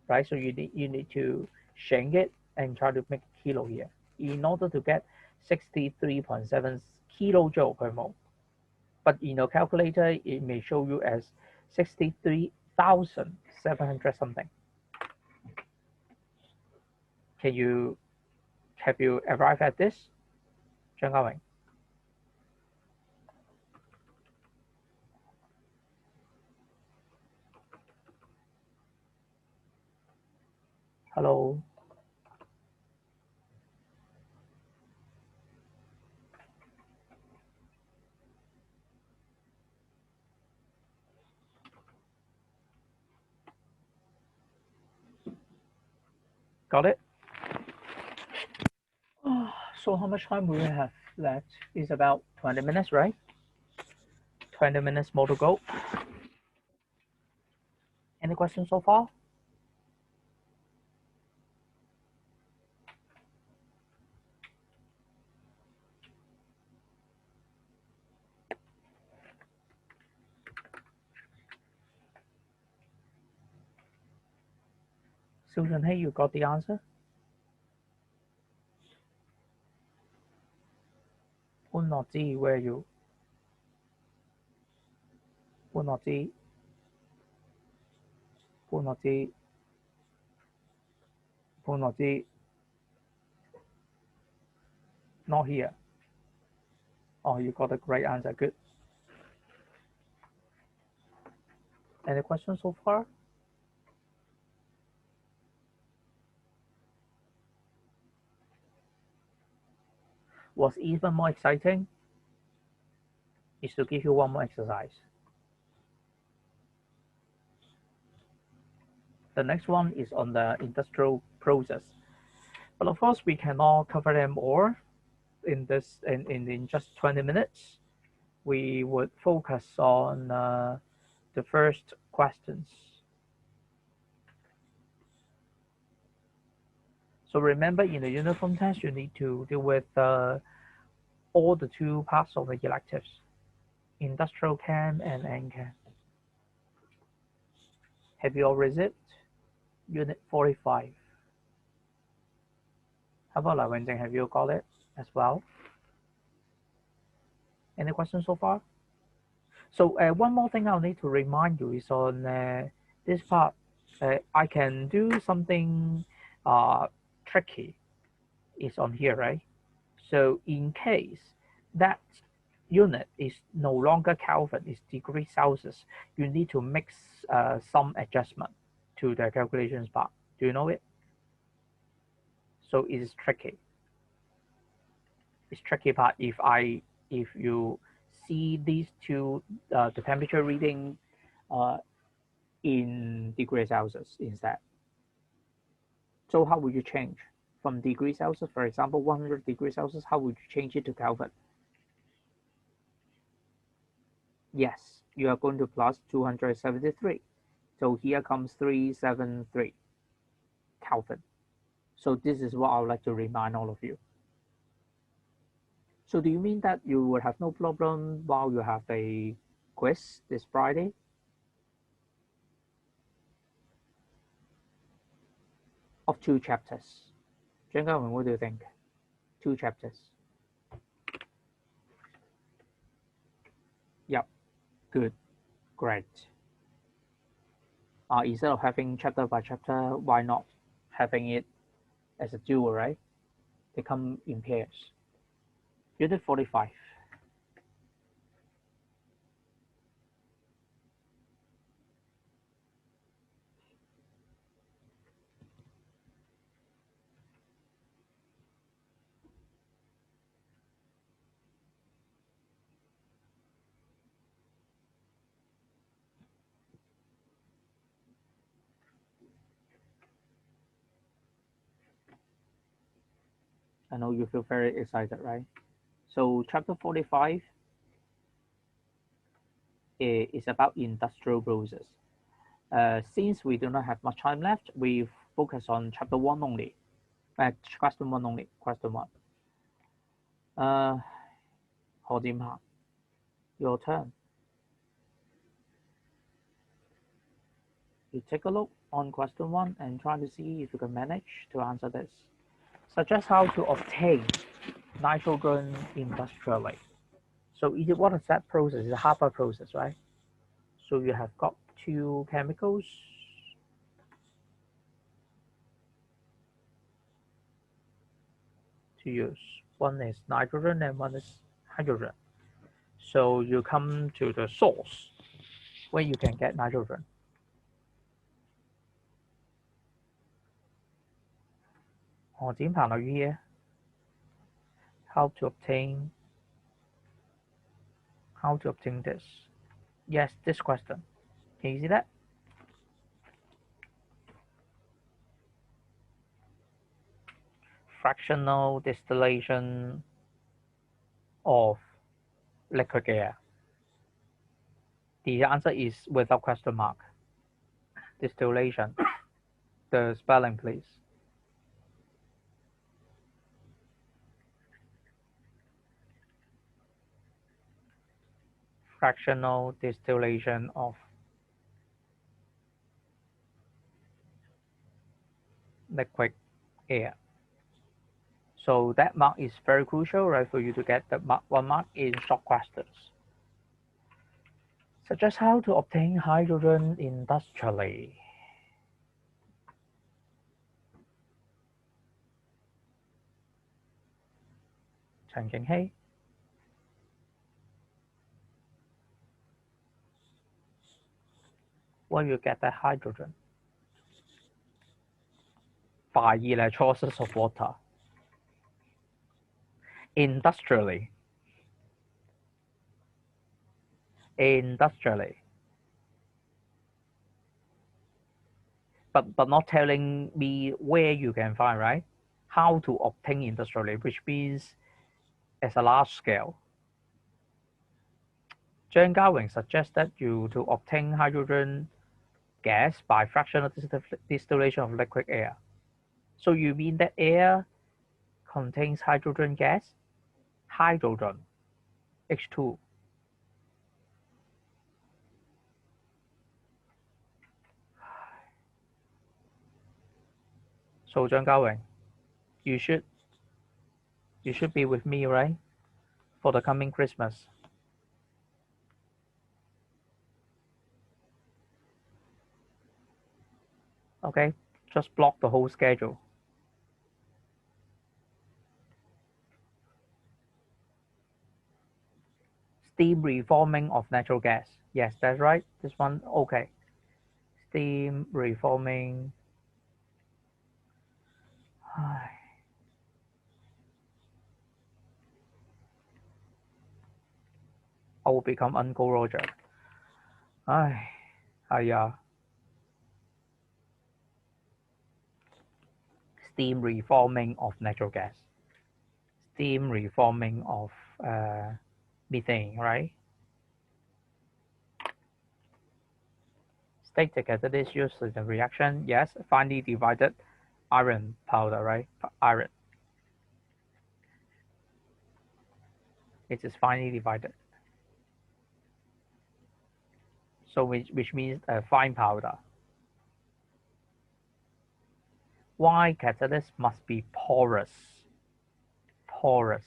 right? So you need to shrink it and try to make a kilo here in order to get 63.7 kilojoule per mole. But in your calculator, it may show you as 63,700 something. Have you arrived at this, Zhang Gaowing? Hello. Got it? So how much time we have left? It's about 20 minutes, right? 20 minutes more to go. Any questions so far? Susan, hey, you got the answer? 潘樂之, where are you? 潘樂之, 潘樂之, 潘樂之, not here. Oh, you got a great answer, good. Any questions so far? What's even more exciting is to give you one more exercise. The next one is on the industrial process. But of course, we cannot cover them all in just 20 minutes. We would focus on the first questions. So remember, in the uniform test, you need to deal with all the two parts of the electives, industrial chem and NChem. Have you all received unit 45? How about Lai Wenjing, have you got it as well? Any questions so far? So one more thing I'll need to remind you is on this part, I can do something tricky. Is on here, right? So in case that unit is no longer Kelvin, it's degree Celsius, you need to make some adjustment to the calculations part. Do you know it? So it is tricky. It's tricky part if you see these two, the temperature reading in degree Celsius instead. So how would you change from degree Celsius, for example, 100 degrees Celsius? How would you change it to Kelvin? Yes, you are going to plus 273. So here comes 373 Kelvin. So this is what I would like to remind all of you. So do you mean that you would have no problem while you have a quiz this Friday? Of 2 chapters. Zhang Gaowen, what do you think? 2 chapters. Yep, good, great. Instead of having chapter by chapter, why not having it as a duo, right? They come in pairs. Unit 45. I know you feel very excited, right? So chapter 45 is about industrial process. Since we do not have much time left, we focus on chapter 1 only. Question 1 only. Question 1. Ho Jim-han, your turn. You take a look on question 1 and try to see if you can manage to answer this. Suggest how to obtain nitrogen industrially. So what is that process? It's a Haber process, right? So you have got 2 chemicals. To use. One is nitrogen and one is hydrogen. So you come to the source where you can get nitrogen. Ho Jim-han, are you here? How to obtain this? Yes, this question. Can you see that? Fractional distillation of liquid air. The answer is without question mark. Distillation. The spelling, please. Fractional distillation of liquid air. So that mark is very crucial, right, for you to get the 1 mark in short questions. Suggest how to obtain hydrogen industrially. Chen Qinghei. Where you get that hydrogen? By electrolysis of water. Industrially. But not telling me where you can find, right? How to obtain industrially, which means as a large scale. Zhang Gaowen suggested you to obtain hydrogen gas by fractional distillation of liquid air. So you mean that air contains hydrogen gas? Hydrogen, H2. So Zhang Gaowen, you should be with me, right? For the coming Christmas. Okay, just block the whole schedule. Steam reforming of natural gas. Yes, that's right. This one, okay. Steam reforming. I will become Uncle Roger. Steam reforming of natural gas. Steam reforming of methane, right? Static catalyst used in the reaction, yes. Finely divided iron powder, right? Iron. It is finely divided. So which means a fine powder. Why catalyst must be porous? Porous.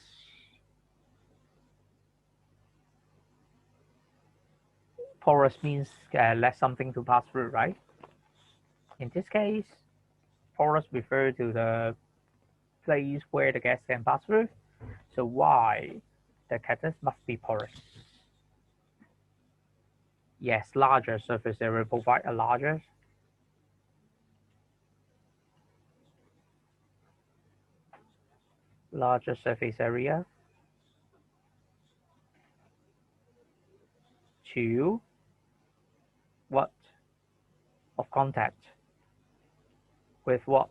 Porous means less something to pass through, right? In this case, porous refers to the place where the gas can pass through. So why the catalyst must be porous? Yes, larger surface area provide a larger surface area to what? Of contact with what?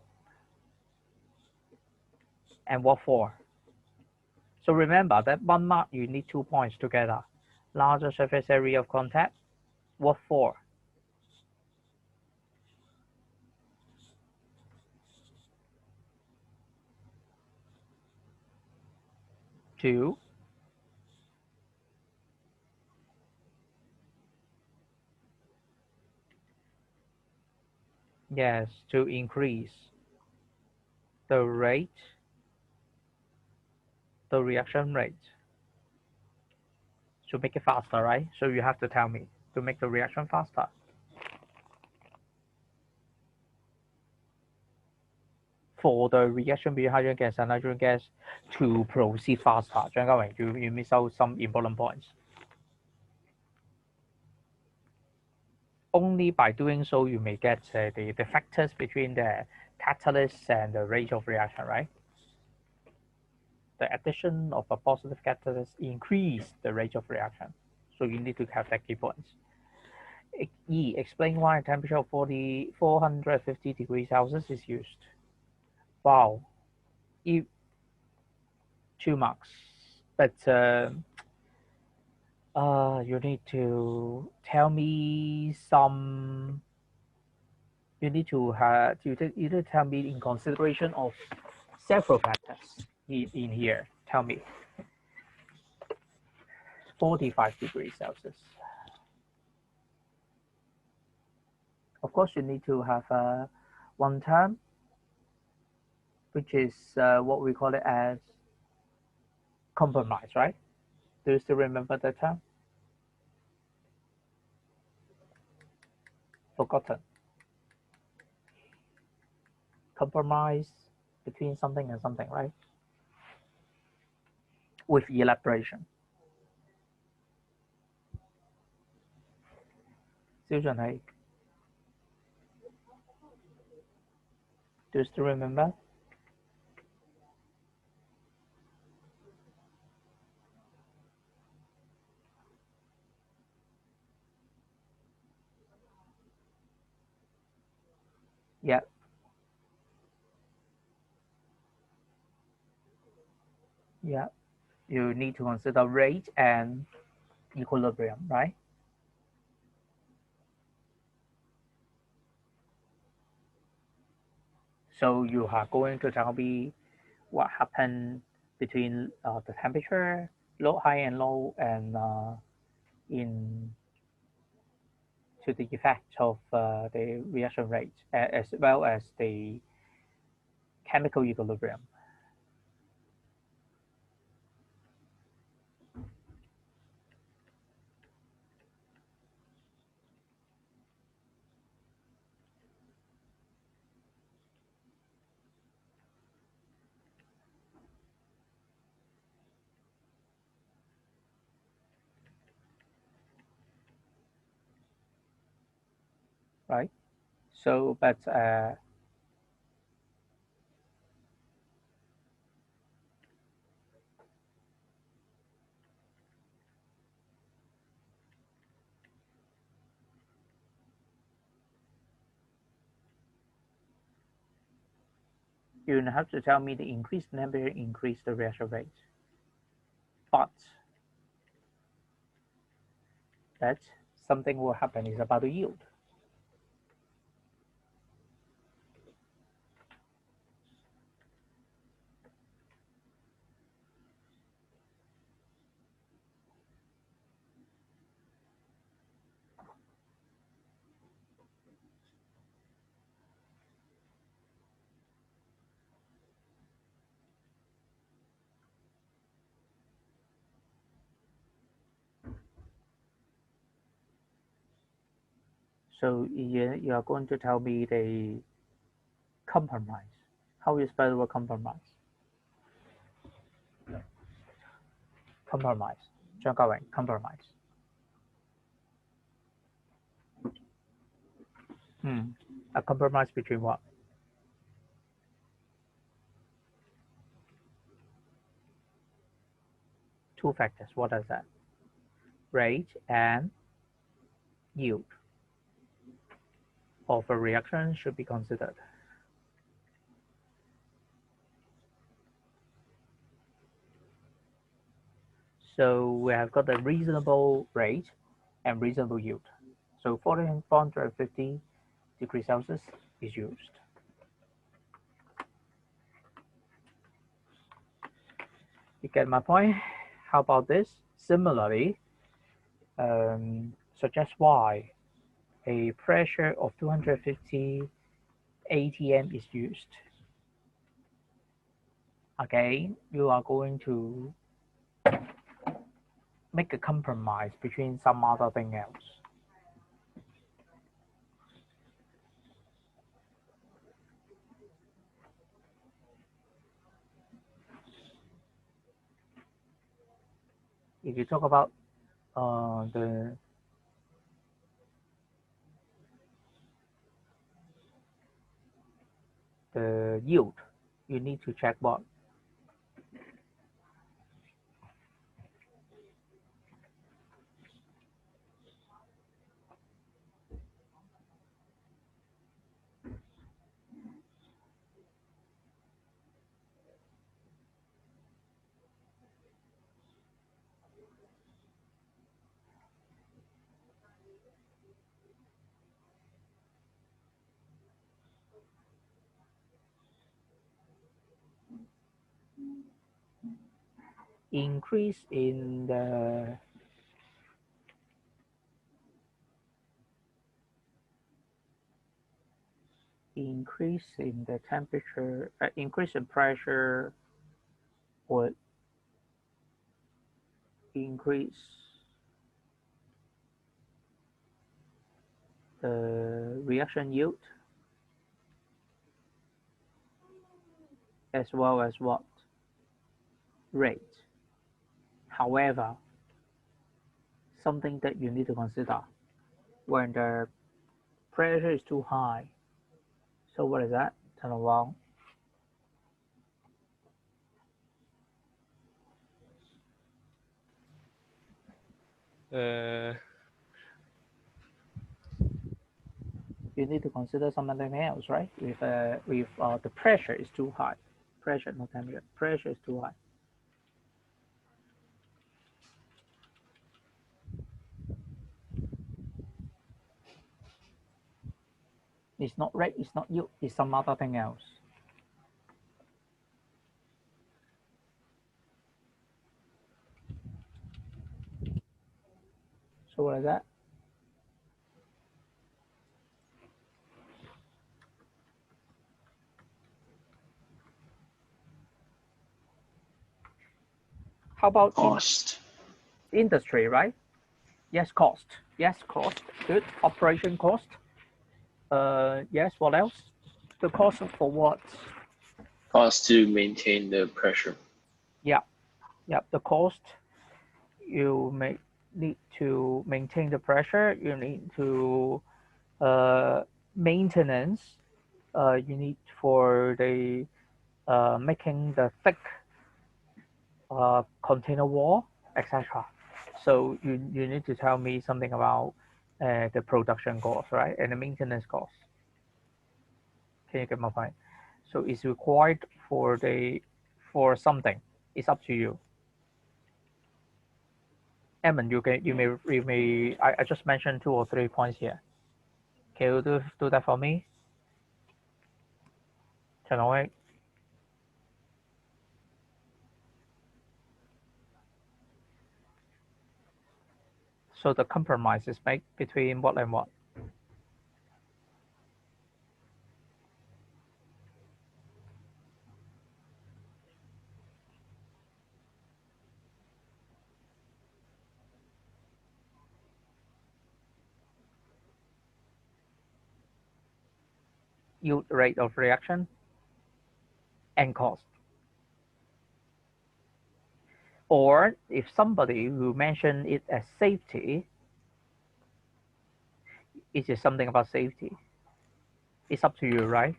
And what for? So remember that one mark you need 2 points together. Larger surface area of contact. What for? To yes, to increase the rate, the reaction rate. To make it faster, right? So you have to tell me to make the reaction faster. For the reaction between hydrogen gas and nitrogen gas to proceed faster. 張家榮, you miss out some important points. Only by doing so you may get the factors between the catalyst and the rate of reaction, right? The addition of a positive catalyst increase the rate of reaction. So you need to have that key points. E. Explain why a temperature of 450 degrees Celsius is used. Wow. 2 marks. But you need to tell me some. You need to tell me in consideration of several factors in here. Tell me. 45 degrees Celsius. Of course, you need to have one term, which is what we call it as compromise, right? Do you still remember the term? Forgotten. Compromise between something and something, right? With elaboration. 肖準係 Do you still remember? Yeah. Yeah. You need to consider rate and equilibrium, right? So you are going to tell me what happened between the temperature, high and low, and in to the effect of the reaction rate, as well as the chemical equilibrium. Right? So, but you have to tell me the increased temperature increase the reaction rate. But that something will happen is about the yield. So you are going to tell me the compromise. How you spell the word compromise? Compromise. 張家榮 compromise. A compromise between what? Two factors. What is that? Rate and yield of a reaction should be considered. So we have got a reasonable rate and reasonable yield. So 450 degrees Celsius is used. You get my point? How about this? Similarly, suggest why a pressure of 250 atm is used. Again, you are going to make a compromise between some other thing else. If you talk about the yield, you need to check what? Increase in the temperature, increase in pressure would increase the reaction yield as well as what? Rate. However, something that you need to consider when the pressure is too high. So what is that? Turn around. You need to consider something else, right? If the pressure is too high, pressure, not temperature, pressure is too high. It's not rate, it's not yield, it's some other thing else. So what is that? How about Cost. industry, right? Yes, cost. Yes, cost. Good. Operation cost. Yes, what else? The cost for what? Cost to maintain the pressure. Yeah. The cost, you may need to maintain the pressure. You need to maintenance. You need for the making the thick container wall, etc. So you need to tell me something about the production cost, right, and the maintenance cost. Can you get my point? So it's required for something. It's up to you. Eamon, you may. I just mentioned 2 or 3 points here. Can you do that for me? Trần Hồng Ích. So the compromise is made between what and what? yield rate of reaction, and cost. Or if somebody will mention it as safety, it is something about safety. It's up to you, right?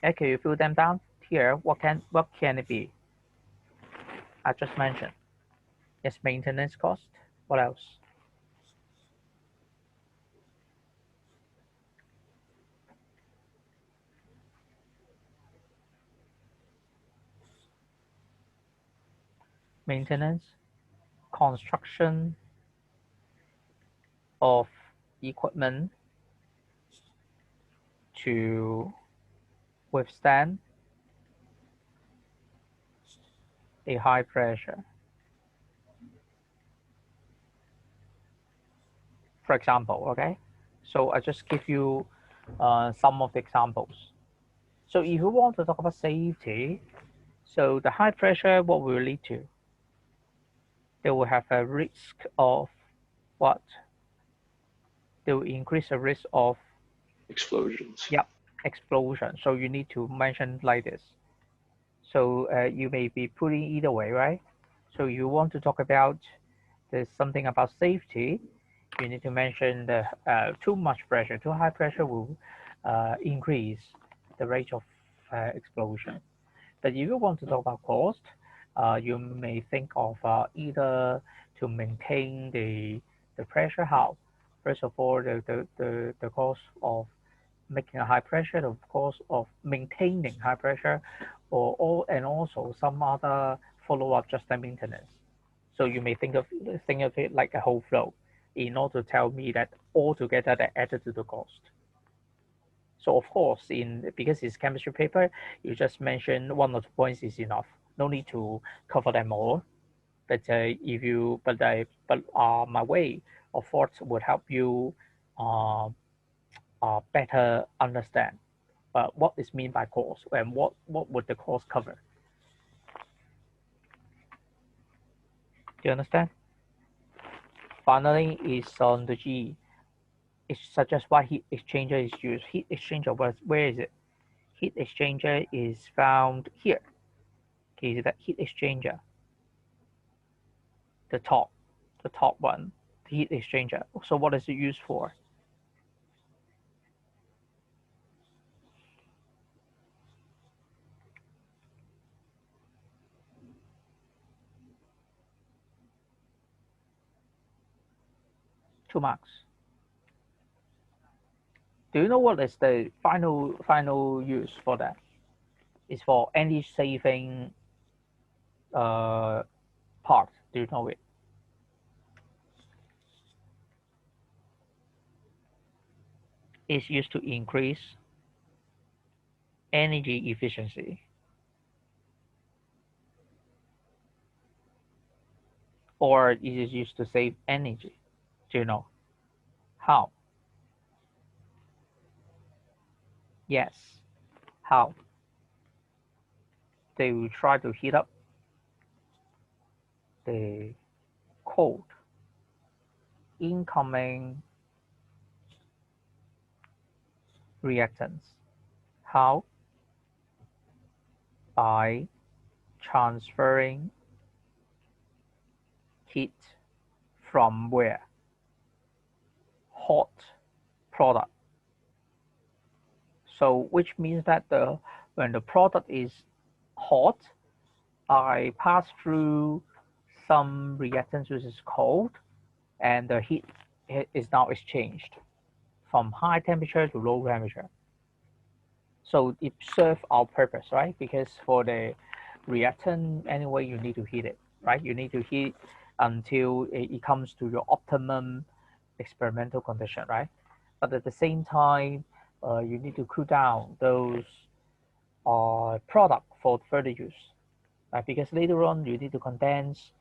Okay, you fill them down here. What can it be? I just mentioned. Yes, maintenance cost. What else? Maintenance, construction of equipment to withstand a high pressure. For example, okay? So I just give you some of the examples. So if you want to talk about safety, so the high pressure, what will lead to? They will have a risk of what? They will increase the risk of Explosions. explosion. So you need to mention like this. So you may be putting either way, right? So you want to talk about there's something about safety. You need to mention the too much pressure, too high pressure will increase the rate of explosion. But if you want to talk about cost, you may think of either to maintain the pressure. How? First of all, the cost of making a high pressure, the cost of maintaining high pressure, and also some other follow-up just the maintenance. So you may think of it like a whole flow in order to tell me that altogether that added to the cost. So of course, because it's chemistry paper, you just mention one or two points is enough. No need to cover them all. But my way of thoughts would help you better understand what is meant by cost and what would the cost cover. Do you understand? Finally, is on the G. It suggests why heat exchanger is used. Heat exchanger, where is it? Heat exchanger is found here. Okay, that heat exchanger, the top one, the heat exchanger. So what is it used for? Two marks. Do you know what is the final use for that? It's for energy saving part. Do you know it? It's used to increase energy efficiency, or it is used to save energy. Do you know how? Yes. How? They will try to heat up the cold incoming reactants. How? By transferring heat from where? Hot product. So which means that when the product is hot, I pass through some reactants which is cold, and the heat is now exchanged from high temperature to low temperature. So it serves our purpose, right? Because for the reactant, anyway, you need to heat it, right? You need to heat until it comes to your optimum experimental condition, right? But at the same time, you need to cool down those product for further use, right? Because later on you need to condense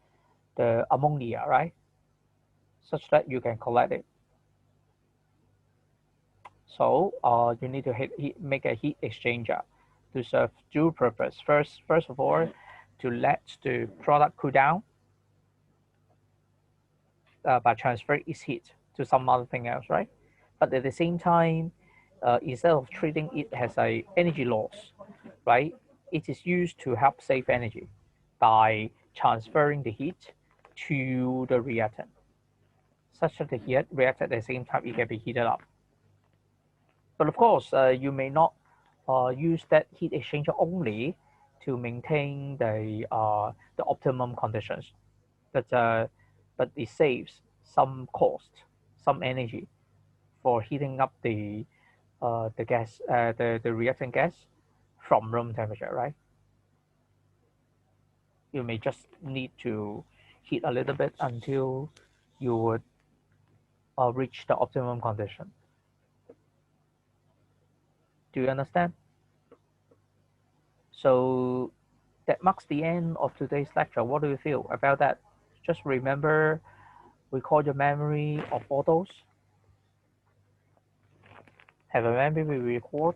the ammonia, right? Such that you can collect it. So you need to make a heat exchanger to serve dual purpose. First of all, to let the product cool down by transferring its heat to some other thing else, right? But at the same time, instead of treating it as a energy loss, right? It is used to help save energy by transferring the heat to the reactant, such that the reactant at the same time it can be heated up. But of course, you may not use that heat exchanger only to maintain the optimum conditions, but it saves some cost, some energy for heating up the gas, the reactant gas from room temperature, right? You may just need to heat a little bit until you would reach the optimum condition. Do you understand? So that marks the end of today's lecture. What do you feel about that? Just remember, recall your memory of all those. Have a memory record.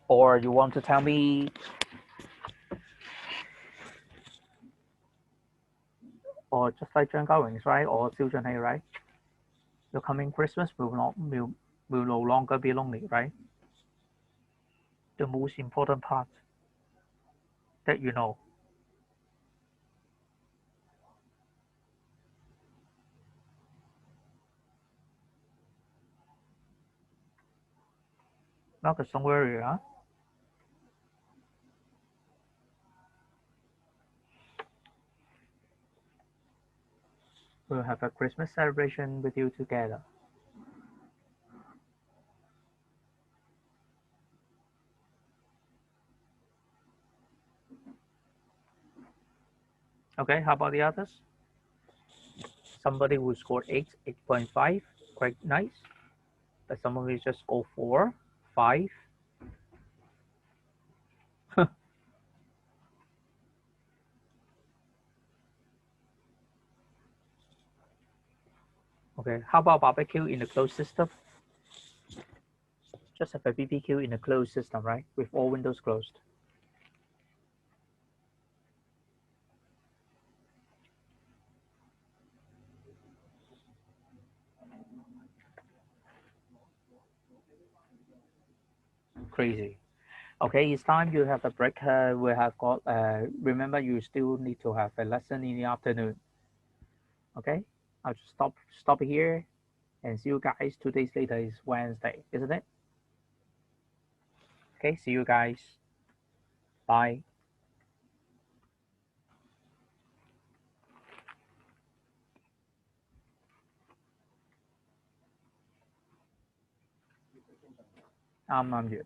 Or you want to tell me or just like John Goings, right? Or Xiu Junhei, right? Your coming Christmas will no longer be lonely, right? The most important part that you know. Marcus, don't worry, huh? We'll have a Christmas celebration with you together. Okay, how about the others? Somebody who scored 8.5, quite nice. But someone who just scored 4, 5. Okay, how about barbecue in a closed system? Just have a BBQ in a closed system, right? With all windows closed. Crazy. Okay, it's time you have a break. We have got, remember you still need to have a lesson in the afternoon. Okay, I'll just stop here and see you guys 2 days later is Wednesday, isn't it? Okay, see you guys. Bye. I'm here.